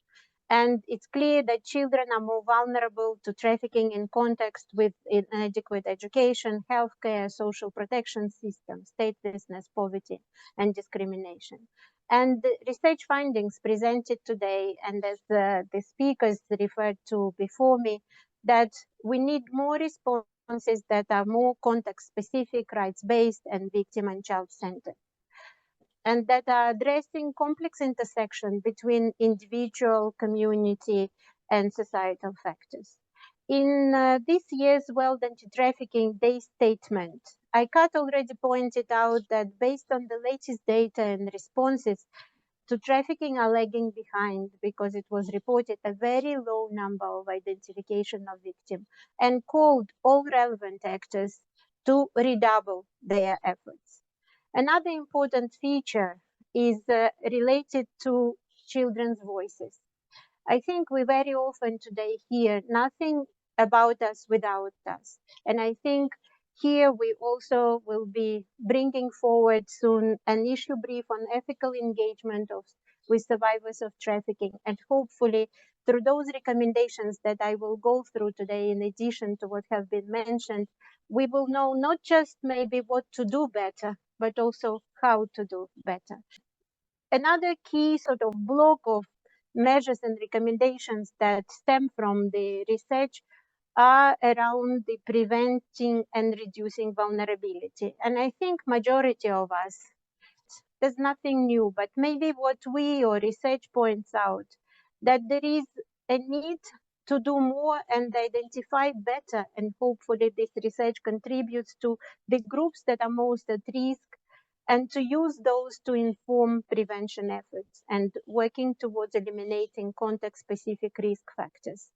S8: And it's clear that children are more vulnerable to trafficking in context with inadequate education, healthcare, social protection systems, statelessness, poverty, and discrimination. And the research findings presented today, and as the speakers referred to before me, that we need more responses that are more context-specific, rights-based, and victim and child-centered, and that are addressing complex intersection between individual, community, and societal factors. In this year's World Anti-Trafficking Day statement, ICAT already pointed out that based on the latest data and responses to trafficking are lagging behind because it was reported a very low number of identification of victims, and called all relevant actors to redouble their efforts. Another important feature is related to children's voices. I think we very often today hear nothing about us without us. And I think here we also will be bringing forward soon an issue brief on ethical engagement with survivors of trafficking. And hopefully through those recommendations that I will go through today, in addition to what have been mentioned, we will know not just maybe what to do better, but also how to do better. Another key sort of block of measures and recommendations that stem from the research are around the preventing and reducing vulnerability. And I think majority of us, there's nothing new, but maybe what we or research points out, that there is a need to do more and identify better, and hopefully this research contributes to the groups that are most at risk, and to use those to inform prevention efforts and working towards eliminating context-specific risk factors.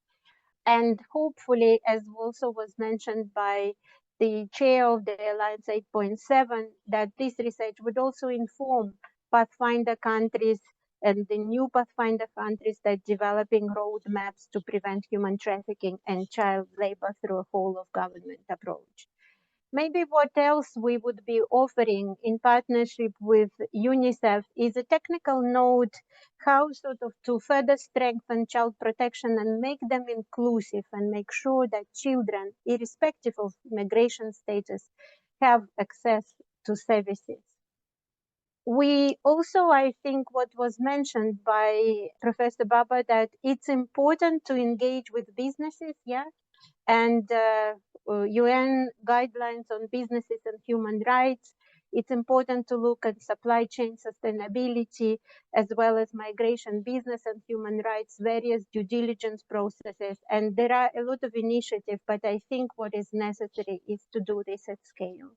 S8: And hopefully, as also was mentioned by the chair of the Alliance 8.7, that this research would also inform Pathfinder countries and the new Pathfinder countries that developing roadmaps to prevent human trafficking and child labor through a whole of government approach. Maybe what else we would be offering in partnership with UNICEF is a technical note how sort of to further strengthen child protection and make them inclusive and make sure that children, irrespective of migration status, have access to services. We also, I think what was mentioned by Professor Baba, that it's important to engage with businesses, yeah, and UN guidelines on businesses and human rights. It's important to look at supply chain sustainability, as well as migration, business and human rights, various due diligence processes. And there are a lot of initiatives, but I think what is necessary is to do this at scale.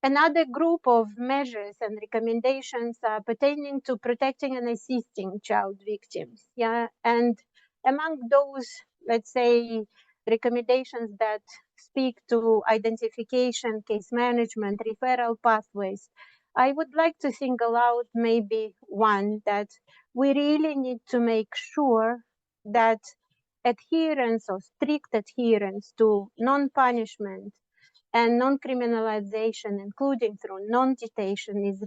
S8: Another group of measures and recommendations are pertaining to protecting and assisting child victims. Yeah, and among those, let's say, recommendations that speak to identification, case management, referral pathways, I would like to single out maybe one, that we really need to make sure that adherence or strict adherence to non-punishment and non-criminalization, including through non-detention, is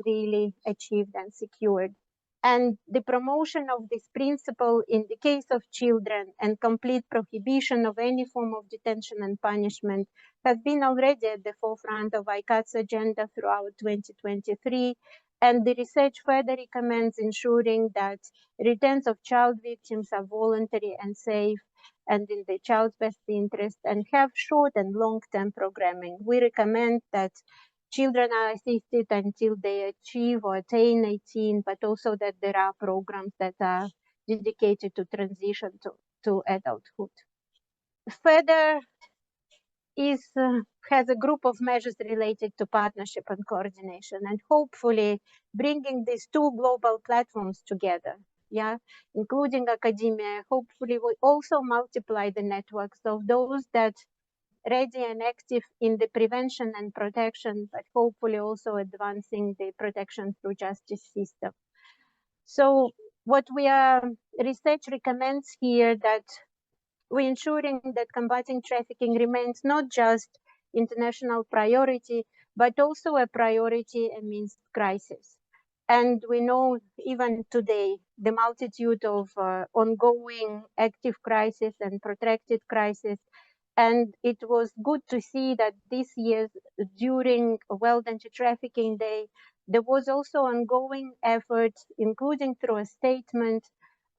S8: really achieved and secured. And the promotion of this principle in the case of children and complete prohibition of any form of detention and punishment have been already at the forefront of ICAT's agenda throughout 2023. And the research further recommends ensuring that returns of child victims are voluntary and safe and in the child's best interest, and have short and long-term programming. We recommend that children are assisted until they achieve or attain 18, but also that there are programs that are dedicated to transition to adulthood. Further has a group of measures related to partnership and coordination, and hopefully bringing these two global platforms together, yeah, including academia. Hopefully we also multiply the networks of those that ready and active in the prevention and protection, but hopefully also advancing the protection through justice system. So what research recommends here, that we're ensuring that combating trafficking remains not just international priority, but also a priority amidst crisis. And we know even today the multitude of ongoing active crises and protracted crises. And it was good to see that this year, during World Anti-Trafficking Day, there was also ongoing efforts, including through a statement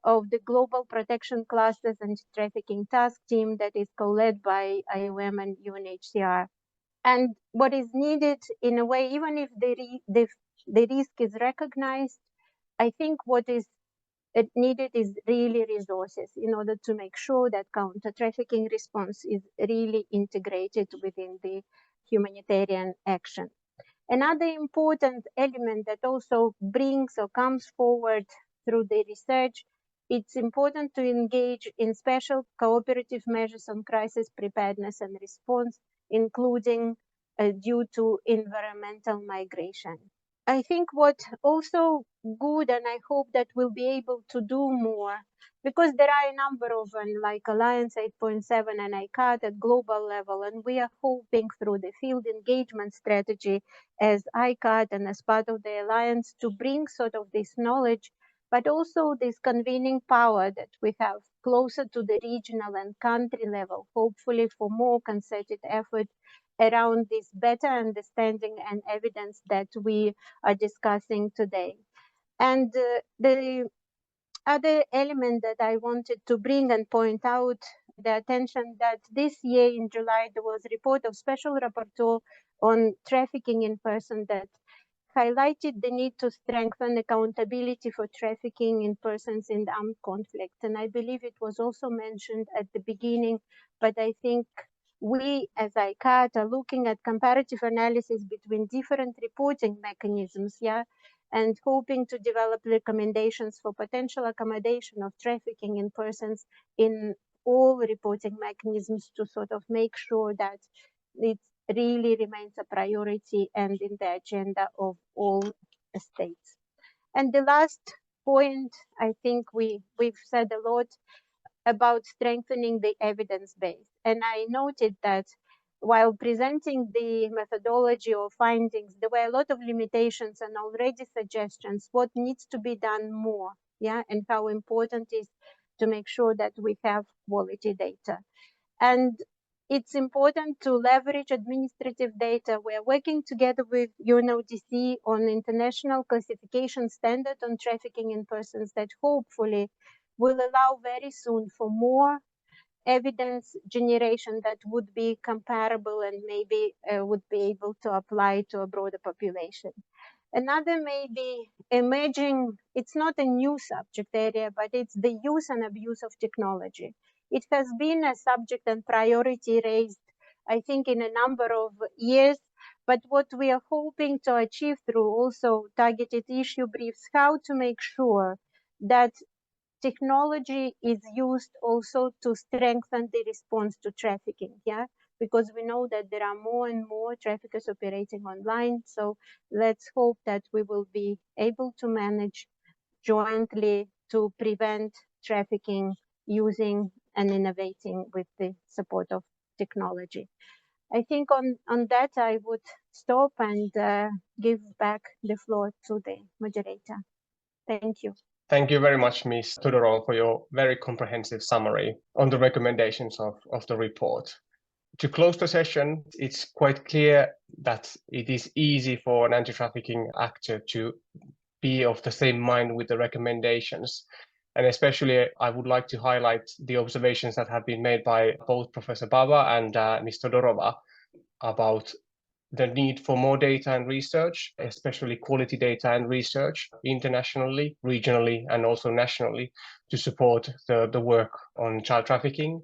S8: of the Global Protection Clusters Anti-Trafficking Task Team that is co-led by IOM and UNHCR. And what is needed, in a way, even if the risk is recognized, I think what is needed is really resources in order to make sure that counter-trafficking response is really integrated within the humanitarian action. Another important element that also brings or comes forward through the research, it's important to engage in special cooperative measures on crisis preparedness and response, including due to environmental migration. I think what also good, and I hope that we'll be able to do more, because there are a number of like Alliance 8.7 and ICAT at global level, and we are hoping through the field engagement strategy as ICAT and as part of the Alliance to bring sort of this knowledge, but also this convening power that we have closer to the regional and country level, hopefully for more concerted effort around this better understanding and evidence that we are discussing today. And the other element that I wanted to bring and point out the attention that this year in July, there was a report of Special Rapporteur on trafficking in person that highlighted the need to strengthen accountability for trafficking in persons in armed conflict. And I believe it was also mentioned at the beginning, but I think we as ICAT are looking at comparative analysis between different reporting mechanisms, and hoping to develop recommendations for potential accommodation of trafficking in persons in all reporting mechanisms to sort of make sure that it really remains a priority and in the agenda of all states. And the last point, I think we've said a lot about strengthening the evidence base. And I noted that while presenting the methodology or findings, there were a lot of limitations and already suggestions what needs to be done more, and how important it is to make sure that we have quality data. And it's important to leverage administrative data. We're working together with UNODC on international classification standard on trafficking in persons that hopefully will allow very soon for more evidence generation that would be comparable and maybe would be able to apply to a broader population. Another maybe emerging, it's not a new subject area, but it's the use and abuse of technology. It has been a subject and priority raised, I think, in a number of years, but what we are hoping to achieve through also targeted issue briefs, how to make sure that technology is used also to strengthen the response to trafficking, because we know that there are more and more traffickers operating online. So let's hope that we will be able to manage jointly to prevent trafficking using and innovating with the support of technology. I think on that I would stop and give back the floor to the moderator. Thank you.
S3: Thank you very much, Ms. Tudorov, for your very comprehensive summary on the recommendations of the report. To close the session, it's quite clear that it is easy for an anti-trafficking actor to be of the same mind with the recommendations. And especially, I would like to highlight the observations that have been made by both Professor Baba and Ms. Todorova about the need for more data and research, especially quality data and research internationally, regionally, and also nationally to support the work on child trafficking.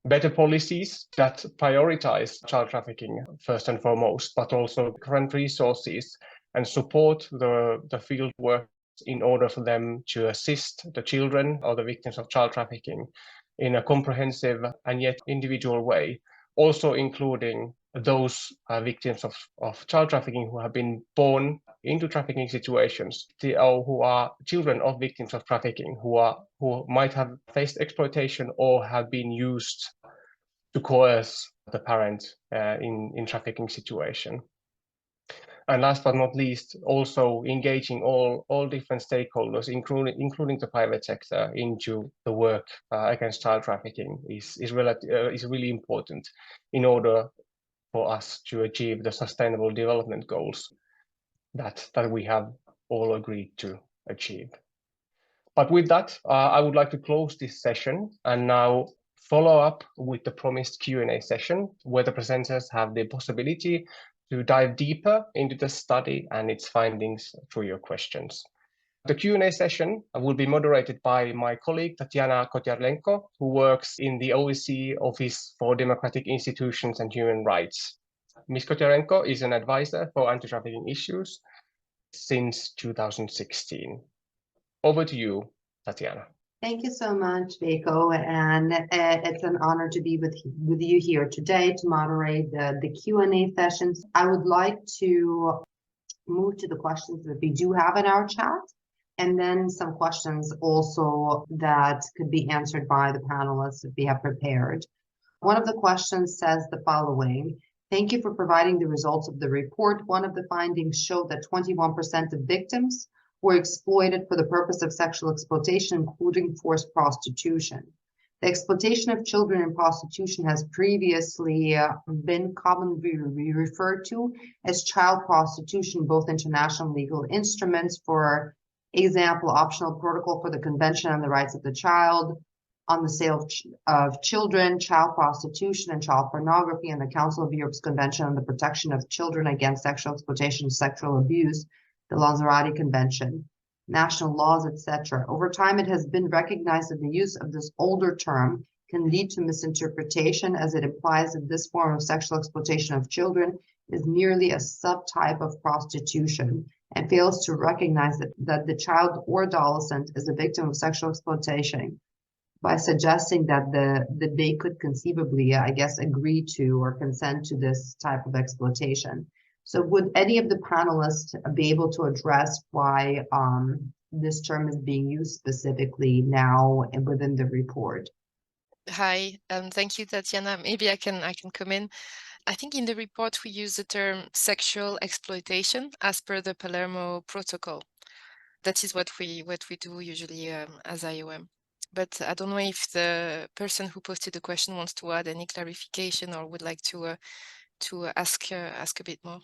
S3: Better policies that prioritize child trafficking first and foremost, but also current resources and support the field work in order for them to assist the children or the victims of child trafficking in a comprehensive and yet individual way, also including those victims of child trafficking who have been born into trafficking situations, or who are children of victims of trafficking, who might have faced exploitation or have been used to coerce the parent in trafficking situation. And last but not least, also engaging all different stakeholders, including the private sector, into the work against child trafficking is really important in order for us to achieve the sustainable development goals that we have all agreed to achieve. But with that, I would like to close this session and now follow up with the promised Q&A session, where the presenters have the possibility to dive deeper into the study and its findings through your questions. The Q&A session will be moderated by my colleague Tatiana Kotyarlenko, who works in the OSCE Office for Democratic Institutions and Human Rights. Ms. Kotyarlenko is an advisor for anti-trafficking issues since 2016. Over to you, Tatiana.
S9: Thank you so much, Veiko, and it's an honor to be with you here today to moderate the Q&A sessions. I would like to move to the questions that we do have in our chat, and then some questions also that could be answered by the panelists that we have prepared. One of the questions says the following: thank you for providing the results of the report. One of the findings showed that 21% of victims were exploited for the purpose of sexual exploitation, including forced prostitution. The exploitation of children in prostitution has previously been commonly referred to as child prostitution, both international legal instruments, for example, optional protocol for the Convention on the Rights of the Child, on the sale of children, child prostitution, and child pornography, and the Council of Europe's Convention on the Protection of Children Against Sexual Exploitation and Sexual Abuse, the Lanzarote Convention, national laws, etc. Over time, it has been recognized that the use of this older term can lead to misinterpretation, as it implies that this form of sexual exploitation of children is merely a subtype of prostitution and fails to recognize that the child or adolescent is a victim of sexual exploitation, by suggesting that they could conceivably, I guess, agree to or consent to this type of exploitation. So would any of the panelists be able to address why this term is being used specifically now and within the report?
S4: Hi, thank you, Tatiana. Maybe I can come in. I think in the report we use the term sexual exploitation as per the Palermo Protocol. That is what we do usually as IOM. But I don't know if the person who posted the question wants to add any clarification or would like to ask a bit more.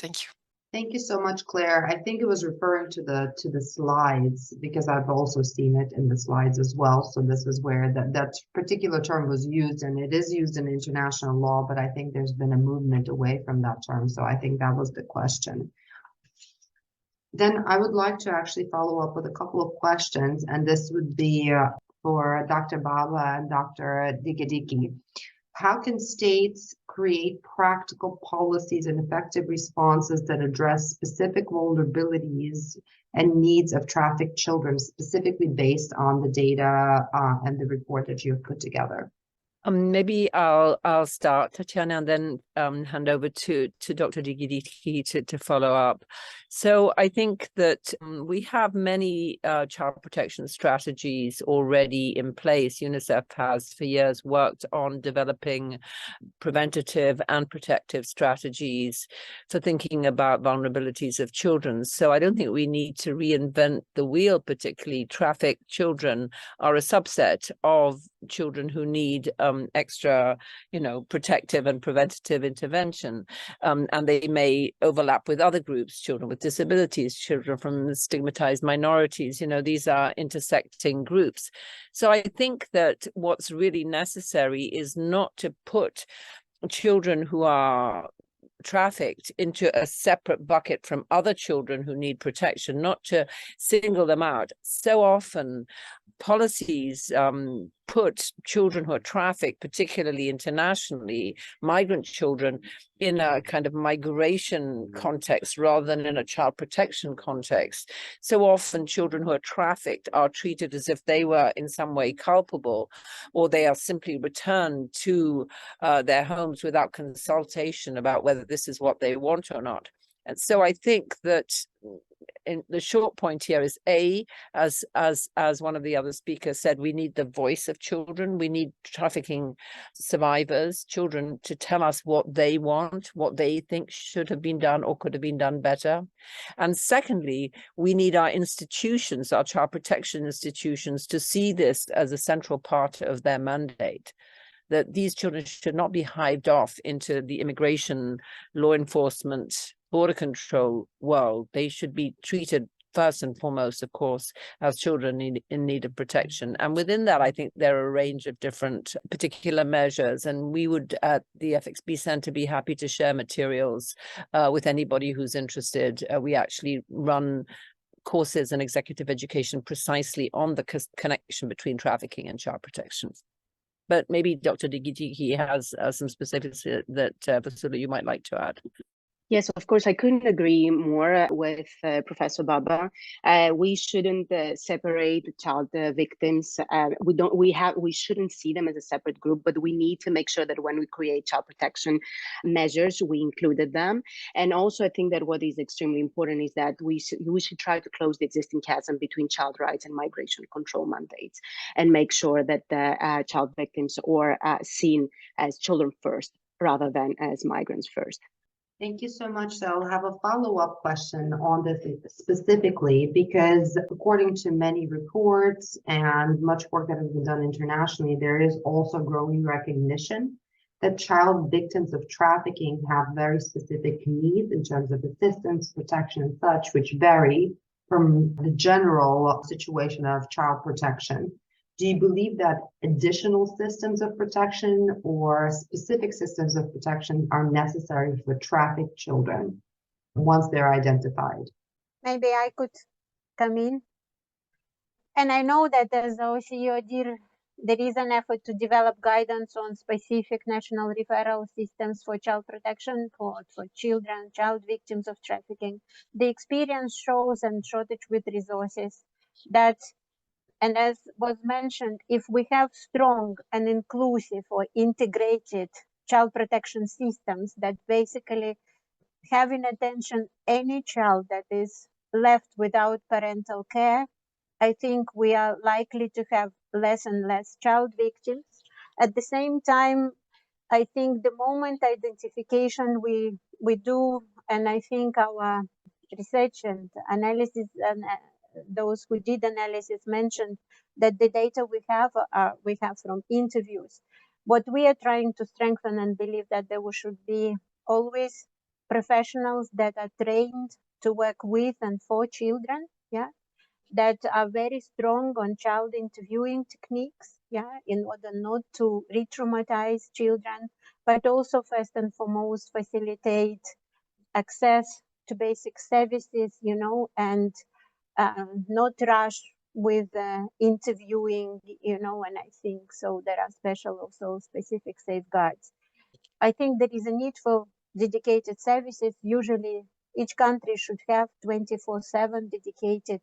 S4: Thank you.
S9: Thank you so much, Claire. I think it was referring to the slides, because I've also seen it in the slides as well. So this is where that particular term was used, and it is used in international law, but I think there's been a movement away from that term. So I think that was the question. Then I would like to actually follow up with a couple of questions, and this would be for Dr. Baba and Dr. Digidiki. How can states create practical policies and effective responses that address specific vulnerabilities and needs of trafficked children, specifically based on the data and the report that you have put together?
S7: Maybe I'll start, Tatiana, and then hand over to Dr. Digidiki to follow up. So I think that we have many child protection strategies already in place. UNICEF has for years worked on developing preventative and protective strategies for thinking about vulnerabilities of children. So I don't think we need to reinvent the wheel. Particularly trafficked children are a subset of children who need extra, protective and preventative intervention, and they may overlap with other groups: children with disabilities, children from stigmatized minorities. These are intersecting groups. So I think that what's really necessary is not to put children who are trafficked into a separate bucket from other children who need protection, not to single them out. So often policies put children who are trafficked, particularly internationally, migrant children, in a kind of migration context rather than in a child protection context. So often children who are trafficked are treated as if they were in some way culpable, or they are simply returned to their homes without consultation about whether this is what they want or not. And so I think that in the short point here is as one of the other speakers said, we need the voice of children. We need trafficking survivors, children, to tell us what they want, what they think should have been done or could have been done better. And secondly, we need our institutions, our child protection institutions, to see this as a central part of their mandate, that these children should not be hived off into the immigration, law enforcement, border control world. They should be treated first and foremost, of course, as children in need of protection. And within that, I think there are a range of different particular measures. And we would, at the FXB Center, be happy to share materials with anybody who's interested. We actually run courses in executive education precisely on the connection between trafficking and child protection. But maybe Dr. Digitiki has some specifics that Vasula, you might like to add.
S6: Yes, of course, I couldn't agree more with Professor Baba. We shouldn't separate child victims. We shouldn't see them as a separate group, but we need to make sure that when we create child protection measures, we included them. And also, I think that what is extremely important is that we should try to close the existing chasm between child rights and migration control mandates, and make sure that the child victims are seen as children first rather than as migrants first.
S9: Thank you so much. So I'll have a follow-up question on this specifically, because according to many reports and much work that has been done internationally, there is also growing recognition that child victims of trafficking have very specific needs in terms of assistance, protection, and such, which vary from the general situation of child protection. Do you believe that additional systems of protection or specific systems of protection are necessary for trafficked children once they're identified?
S8: Maybe I could come in. And I know that as OCOD, there is an effort to develop guidance on specific national referral systems for child protection for children, child victims of trafficking. The experience shows, and shortage with resources, that, and as was mentioned, if we have strong and inclusive or integrated child protection systems that basically have in attention any child that is left without parental care, I think we are likely to have less and less child victims. At the same time, I think the moment identification we do, and I think our research and analysis and those who did analysis mentioned that the data we have from interviews. What we are trying to strengthen and believe that there should be always professionals that are trained to work with and for children, yeah, that are very strong on child interviewing techniques, yeah, in order not to re-traumatize children, but also first and foremost facilitate access to basic services, you know, and not rush with interviewing, you know, and I think so there are special also specific safeguards. I think there is a need for dedicated services. Usually each country should have 24/7 dedicated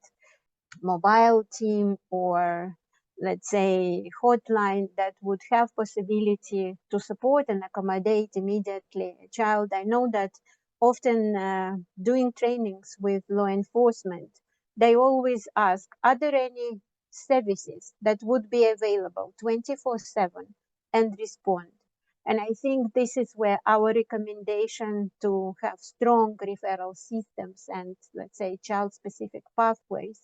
S8: mobile team or let's say hotline that would have possibility to support and accommodate immediately a child. I know that often doing trainings with law enforcement, they always ask, are there any services that would be available 24/7 and respond? And I think this is where our recommendation to have strong referral systems and let's say child specific pathways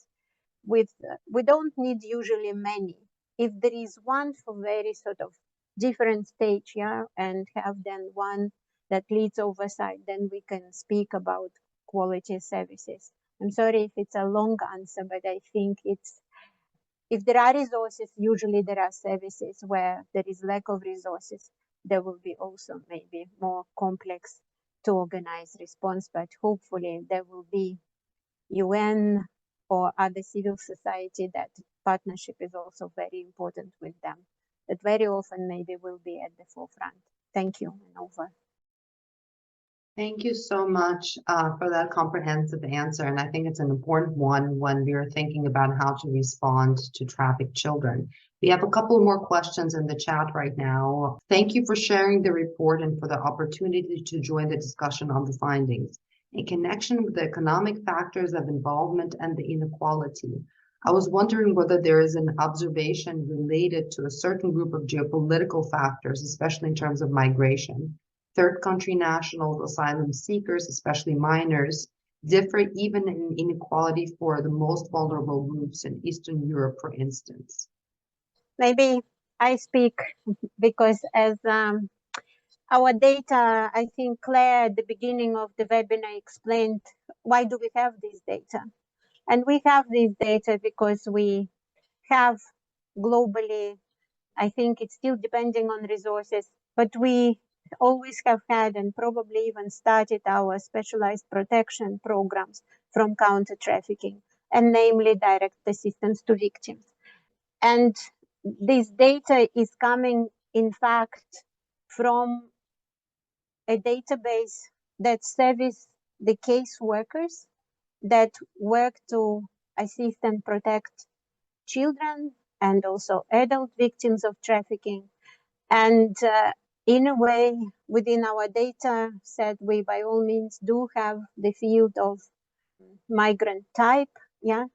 S8: we don't need usually many. If there is one for very sort of different stage, yeah, and have then one that leads oversight, then we can speak about quality services. I'm sorry if it's a long answer, but I think it's, if there are resources, usually there are services. Where there is lack of resources, there will be also maybe more complex to organize response, but hopefully there will be UN or other civil society, that partnership is also very important with them, that very often maybe will be at the forefront. Thank you, and over.
S9: Thank you so much for that comprehensive answer. And I think it's an important one when we're thinking about how to respond to trafficked children. We have a couple more questions in the chat right now. Thank you for sharing the report and for the opportunity to join the discussion on the findings. in connection with the economic factors of involvement and the inequality. I was wondering whether there is an observation related to a certain group of geopolitical factors, especially in terms of migration. Third country nationals, asylum seekers, especially minors, differ even in inequality for the most vulnerable groups in Eastern Europe, for instance.
S8: Maybe I speak because as our data, I think Claire at the beginning of the webinar explained why do we have this data. And we have this data because we have globally, I think it's still depending on resources, but we always have had and probably even started our specialized protection programs from counter trafficking, and namely direct assistance to victims. And this data is coming, in fact, from a database that services the caseworkers that work to assist and protect children and also adult victims of trafficking. And in a way, within our data set, we by all means do have the field of migrant type, yeah.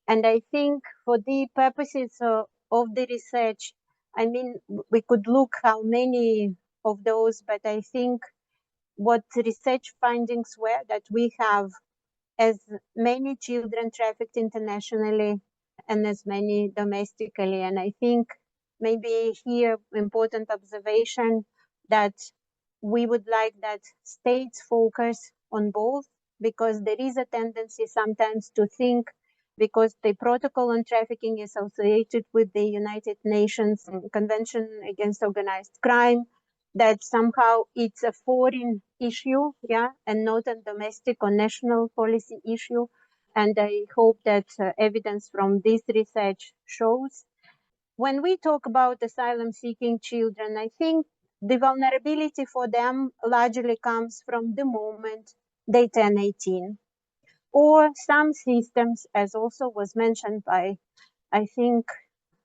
S8: And I think for the purposes of the research, I mean, we could look how many of those, but I think what research findings were that we have as many children trafficked internationally and as many domestically. And I think maybe here important observation that we would like that states focus on both, because there is a tendency sometimes to think, because the protocol on trafficking is associated with the United Nations Convention Against Organized Crime, that somehow it's a foreign issue, yeah, and not a domestic or national policy issue. And I hope that evidence from this research shows. When we talk about asylum-seeking children, I think the vulnerability for them largely comes from the moment they turn 18. Or some systems, as also was mentioned by, I think,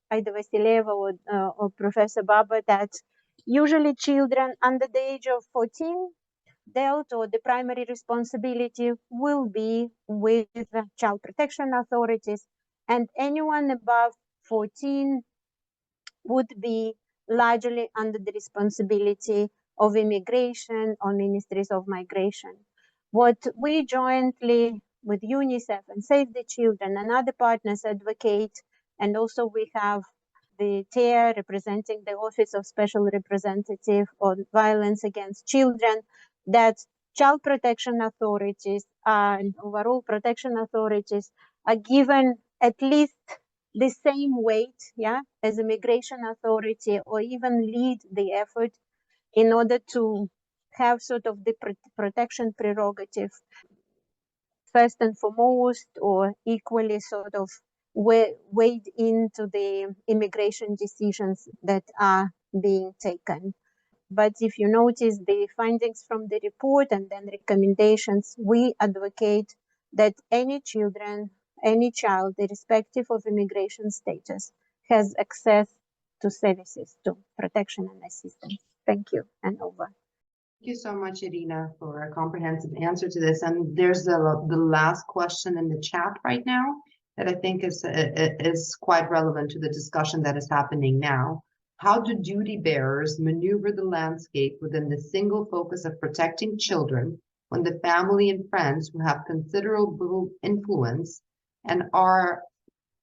S8: Aida Vasilieva or Professor Baba, that usually children under the age of 14 dealt, or the primary responsibility will be with the child protection authorities, and anyone above 14 would be largely under the responsibility of immigration or ministries of migration. What we jointly with UNICEF and Save the Children and other partners advocate, and also we have the TARE representing the Office of Special Representative on Violence Against Children, that child protection authorities and overall protection authorities are given at least the same weight, yeah, as immigration authority, or even lead the effort in order to have sort of the protection prerogative first and foremost, or equally sort of weighed into the immigration decisions that are being taken. But if you notice the findings from the report and then recommendations, we advocate that any child, irrespective of immigration status, has access to services, to protection and assistance. Thank you, and over.
S9: Thank you so much, Irina, for a comprehensive answer to this. And there's the last question in the chat right now that I think is quite relevant to the discussion that is happening now. How do duty bearers maneuver the landscape within the single focus of protecting children when the family and friends who have considerable influence and are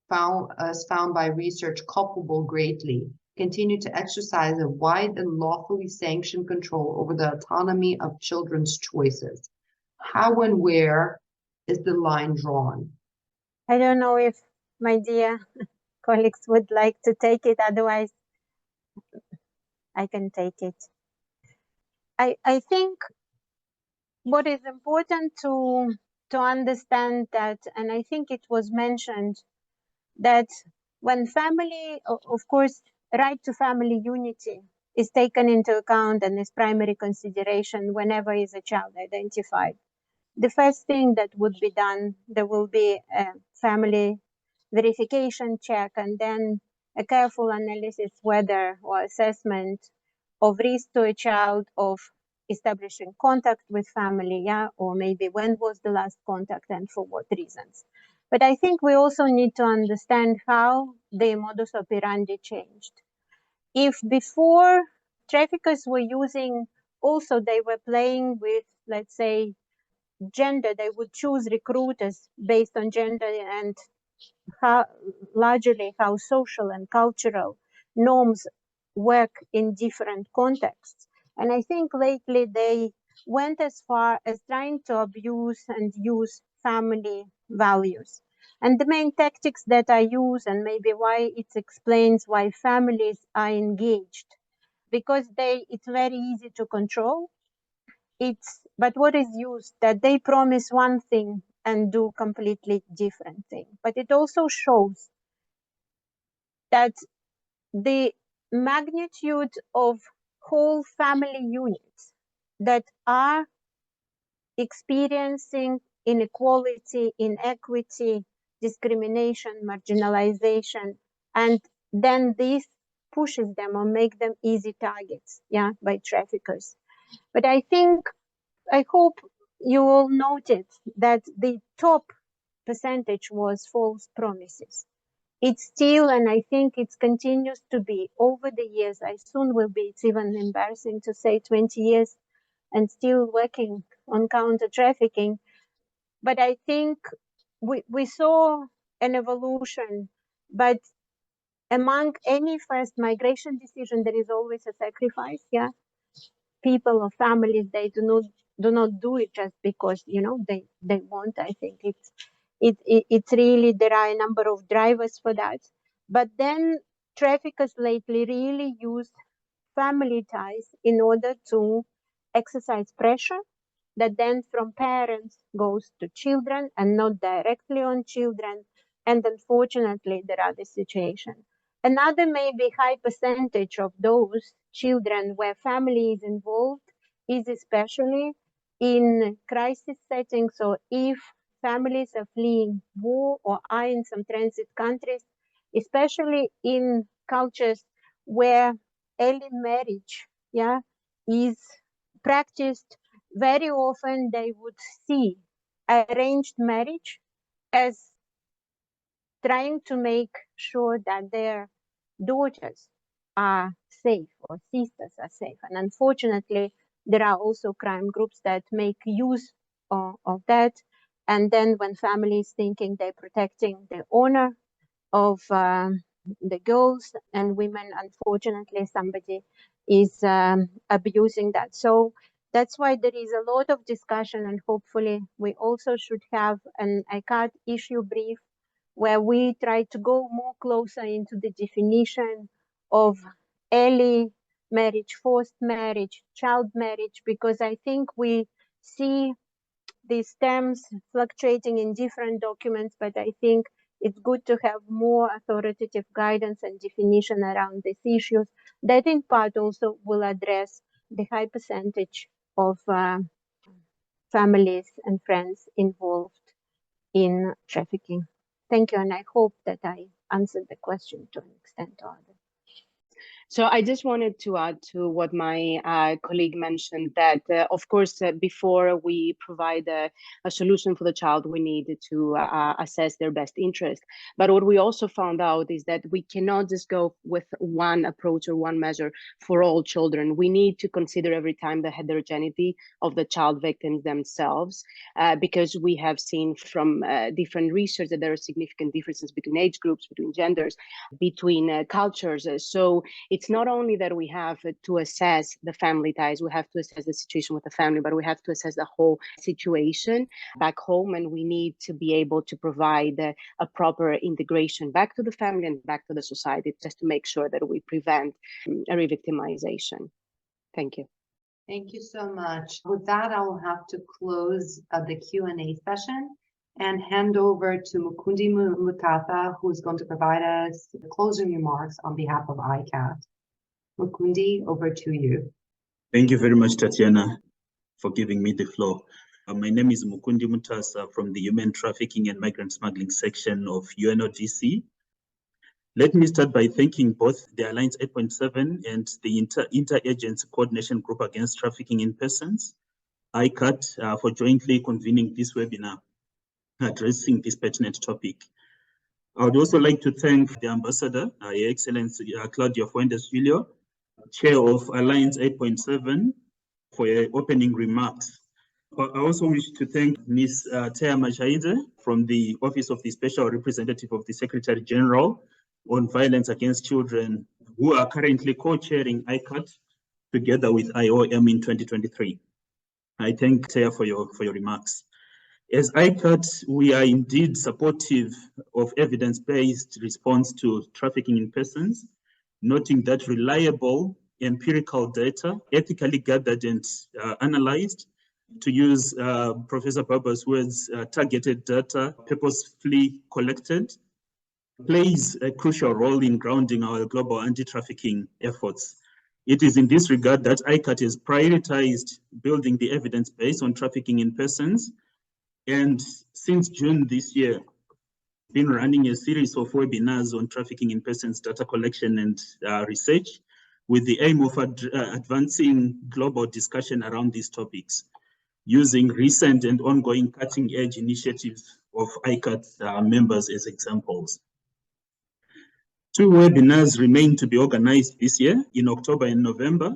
S9: found by research culpable greatly continue to exercise a wide and lawfully sanctioned control over the autonomy of children's choices? How and where is the line drawn?
S8: I don't know if my dear colleagues would like to take it, otherwise I can take it. I think what is important to understand that, and I think it was mentioned, that when family, of course, right to family unity is taken into account and is primary consideration whenever is a child identified. The first thing that would be done, there will be a family verification check, and then a careful analysis whether or assessment of risk to a child of establishing contact with family, yeah, or maybe when was the last contact and for what reasons. But I think we also need to understand how the modus operandi changed. If before traffickers were using, also they were playing with, let's say, gender, they would choose recruiters based on gender and how, largely how social and cultural norms work in different contexts. And I think lately they went as far as trying to abuse and use family values. And the main tactics that I use, and maybe why it explains why families are engaged, because it's very easy to control. But what is used that they promise one thing and do completely different thing. But it also shows that the magnitude of whole family units that are experiencing inequality, inequity, discrimination, marginalization, and then this pushes them or make them easy targets, yeah, by traffickers. But I hope you all noted that the top percentage was false promises. It's still, and I think it continues to be over the years, I soon will be, it's even embarrassing to say 20 years and still working on counter trafficking. But I think we saw an evolution, but among any first migration decision, there is always a sacrifice, yeah. People or families, they do not do it just because, you know, they want. I think it's really, there are a number of drivers for that. But then traffickers lately really use family ties in order to exercise pressure that then from parents goes to children and not directly on children. And unfortunately, there are the situation. Another maybe high percentage of those children where family is involved is especially in crisis settings, or if families are fleeing war or are in some transit countries, especially in cultures where early marriage, yeah, is practiced. Very often they would see arranged marriage as trying to make sure that their daughters are safe or sisters are safe. And unfortunately, there are also crime groups that make use of that. And then when families thinking they're protecting the honor of the girls and women, unfortunately, somebody is abusing that. So that's why there is a lot of discussion, and hopefully we also should have an ICAT issue brief where we try to go more closer into the definition of early marriage, forced marriage, child marriage, because I think we see these terms fluctuating in different documents, but I think it's good to have more authoritative guidance and definition around these issues that in part also will address the high percentage of families and friends involved in trafficking. Thank you, and I hope that I answered the question to an extent or other.
S6: So I just wanted to add to what my colleague mentioned, that of course, before we provide a solution for the child, we need to assess their best interest. But what we also found out is that we cannot just go with one approach or one measure for all children. We need to consider every time the heterogeneity of the child victims themselves, because we have seen from different research that there are significant differences between age groups, between genders, between cultures. So it's not only that we have to assess the family ties, we have to assess the situation with the family, but we have to assess the whole situation back home, and we need to be able to provide a proper integration back to the family and back to the society, just to make sure that we prevent a re-victimization. Thank you.
S9: Thank you so much. With that, I will have to close the Q&A session and hand over to Mukundi Mutasa, who is going to provide us closing remarks on behalf of ICAT. Mukundi, over to you.
S10: Thank you very much, Tatiana, for giving me the floor. My name is Mukundi Mutasa from the Human Trafficking and Migrant Smuggling section of UNODC. Let me start by thanking both the Alliance 8.7 and the Interagency Coordination Group Against Trafficking in Persons, ICAT, for jointly convening this webinar addressing this pertinent topic. I would also like to thank the Ambassador, Your Excellency Claudia Fuentes Julio, Chair of Alliance 8.7, for your opening remarks. I also wish to thank Ms. Tea Machaide from the Office of the Special Representative of the Secretary General on Violence Against Children, who are currently co-chairing ICAT together with IOM in 2023. I thank Tea for your remarks. As ICAT, we are indeed supportive of evidence-based response to trafficking in persons, noting that reliable empirical data, ethically gathered and analyzed, to use Professor Baba's words, targeted data, purposefully collected, plays a crucial role in grounding our global anti-trafficking efforts. It is in this regard that ICAT has prioritized building the evidence base on trafficking in persons, and since June this year, been running a series of webinars on trafficking in persons data collection and research, with the aim of advancing global discussion around these topics, using recent and ongoing cutting-edge initiatives of ICAT members as examples. 2 webinars remain to be organized this year in October and November,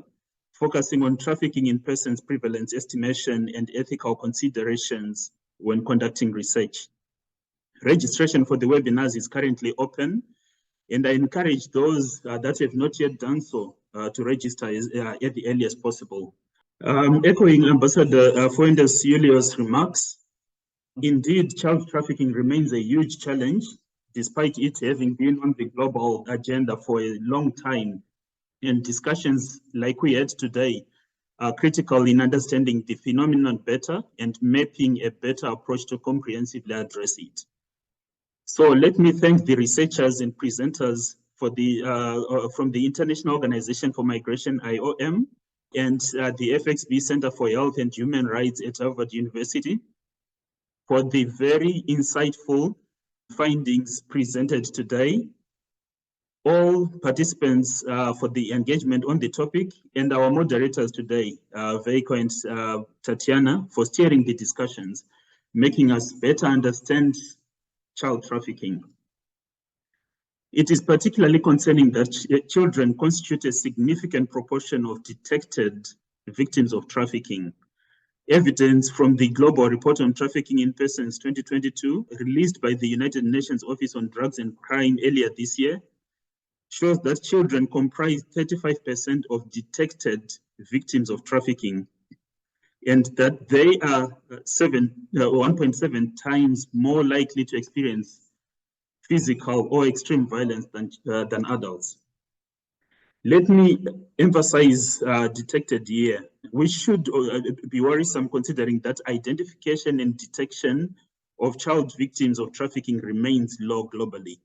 S10: focusing on trafficking in persons prevalence estimation and ethical considerations when conducting research. Registration for the webinars is currently open, and I encourage those that have not yet done so to register at the earliest possible. Echoing Ambassador Fuentes Julio's remarks, indeed, child trafficking remains a huge challenge, despite it having been on the global agenda for a long time, and discussions like we had today are critical in understanding the phenomenon better and mapping a better approach to comprehensively address it. So let me thank the researchers and presenters for from the International Organization for Migration, IOM, and the FXB Center for Health and Human Rights at Harvard University for the very insightful findings presented today. All participants for the engagement on the topic, and our moderators today, Veiko and Tatiana, for steering the discussions, making us better understand child trafficking. It is particularly concerning that children constitute a significant proportion of detected victims of trafficking. Evidence from the Global Report on Trafficking in Persons 2022, released by the United Nations Office on Drugs and Crime earlier this year, shows that children comprise 35% of detected victims of trafficking, and that they are 1.7 times more likely to experience physical or extreme violence than adults. Let me emphasize detected here. We should be worrisome considering that identification and detection of child victims of trafficking remains low globally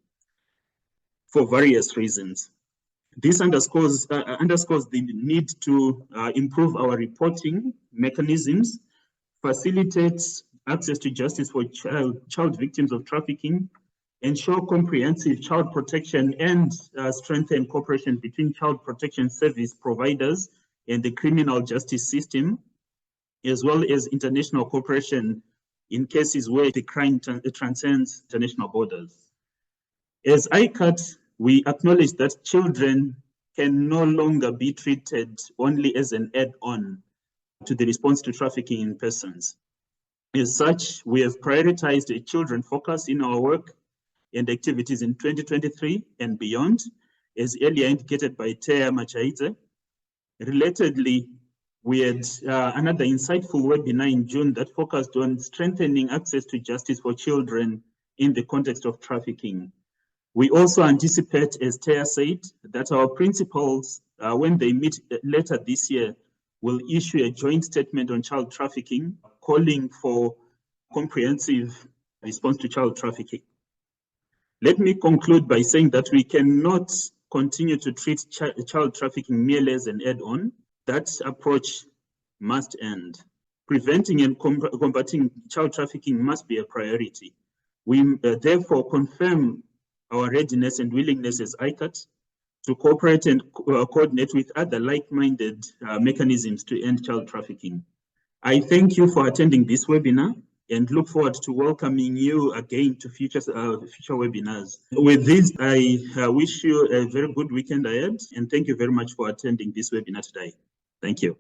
S10: for various reasons. This underscores the need to improve our reporting mechanisms, facilitate access to justice for child victims of trafficking, ensure comprehensive child protection, and strengthen cooperation between child protection service providers and the criminal justice system, as well as international cooperation in cases where the crime transcends international borders. As ICAT, we acknowledge that children can no longer be treated only as an add-on to the response to trafficking in persons. As such, we have prioritized a children focus in our work and activities in 2023 and beyond, as earlier indicated by Tea Machaide. Relatedly, we had another insightful webinar in June that focused on strengthening access to justice for children in the context of trafficking. We also anticipate, as Tea said, that our principals, when they meet later this year, will issue a joint statement on child trafficking, calling for comprehensive response to child trafficking. Let me conclude by saying that we cannot continue to treat child trafficking merely as an add-on. That approach must end. Preventing and combating child trafficking must be a priority. We therefore confirm our readiness and willingness as ICAT to cooperate and coordinate with other like-minded mechanisms to end child trafficking. I thank you for attending this webinar and look forward to welcoming you again to future webinars. With this, I wish you a very good weekend ahead, and thank you very much for attending this webinar today. Thank you.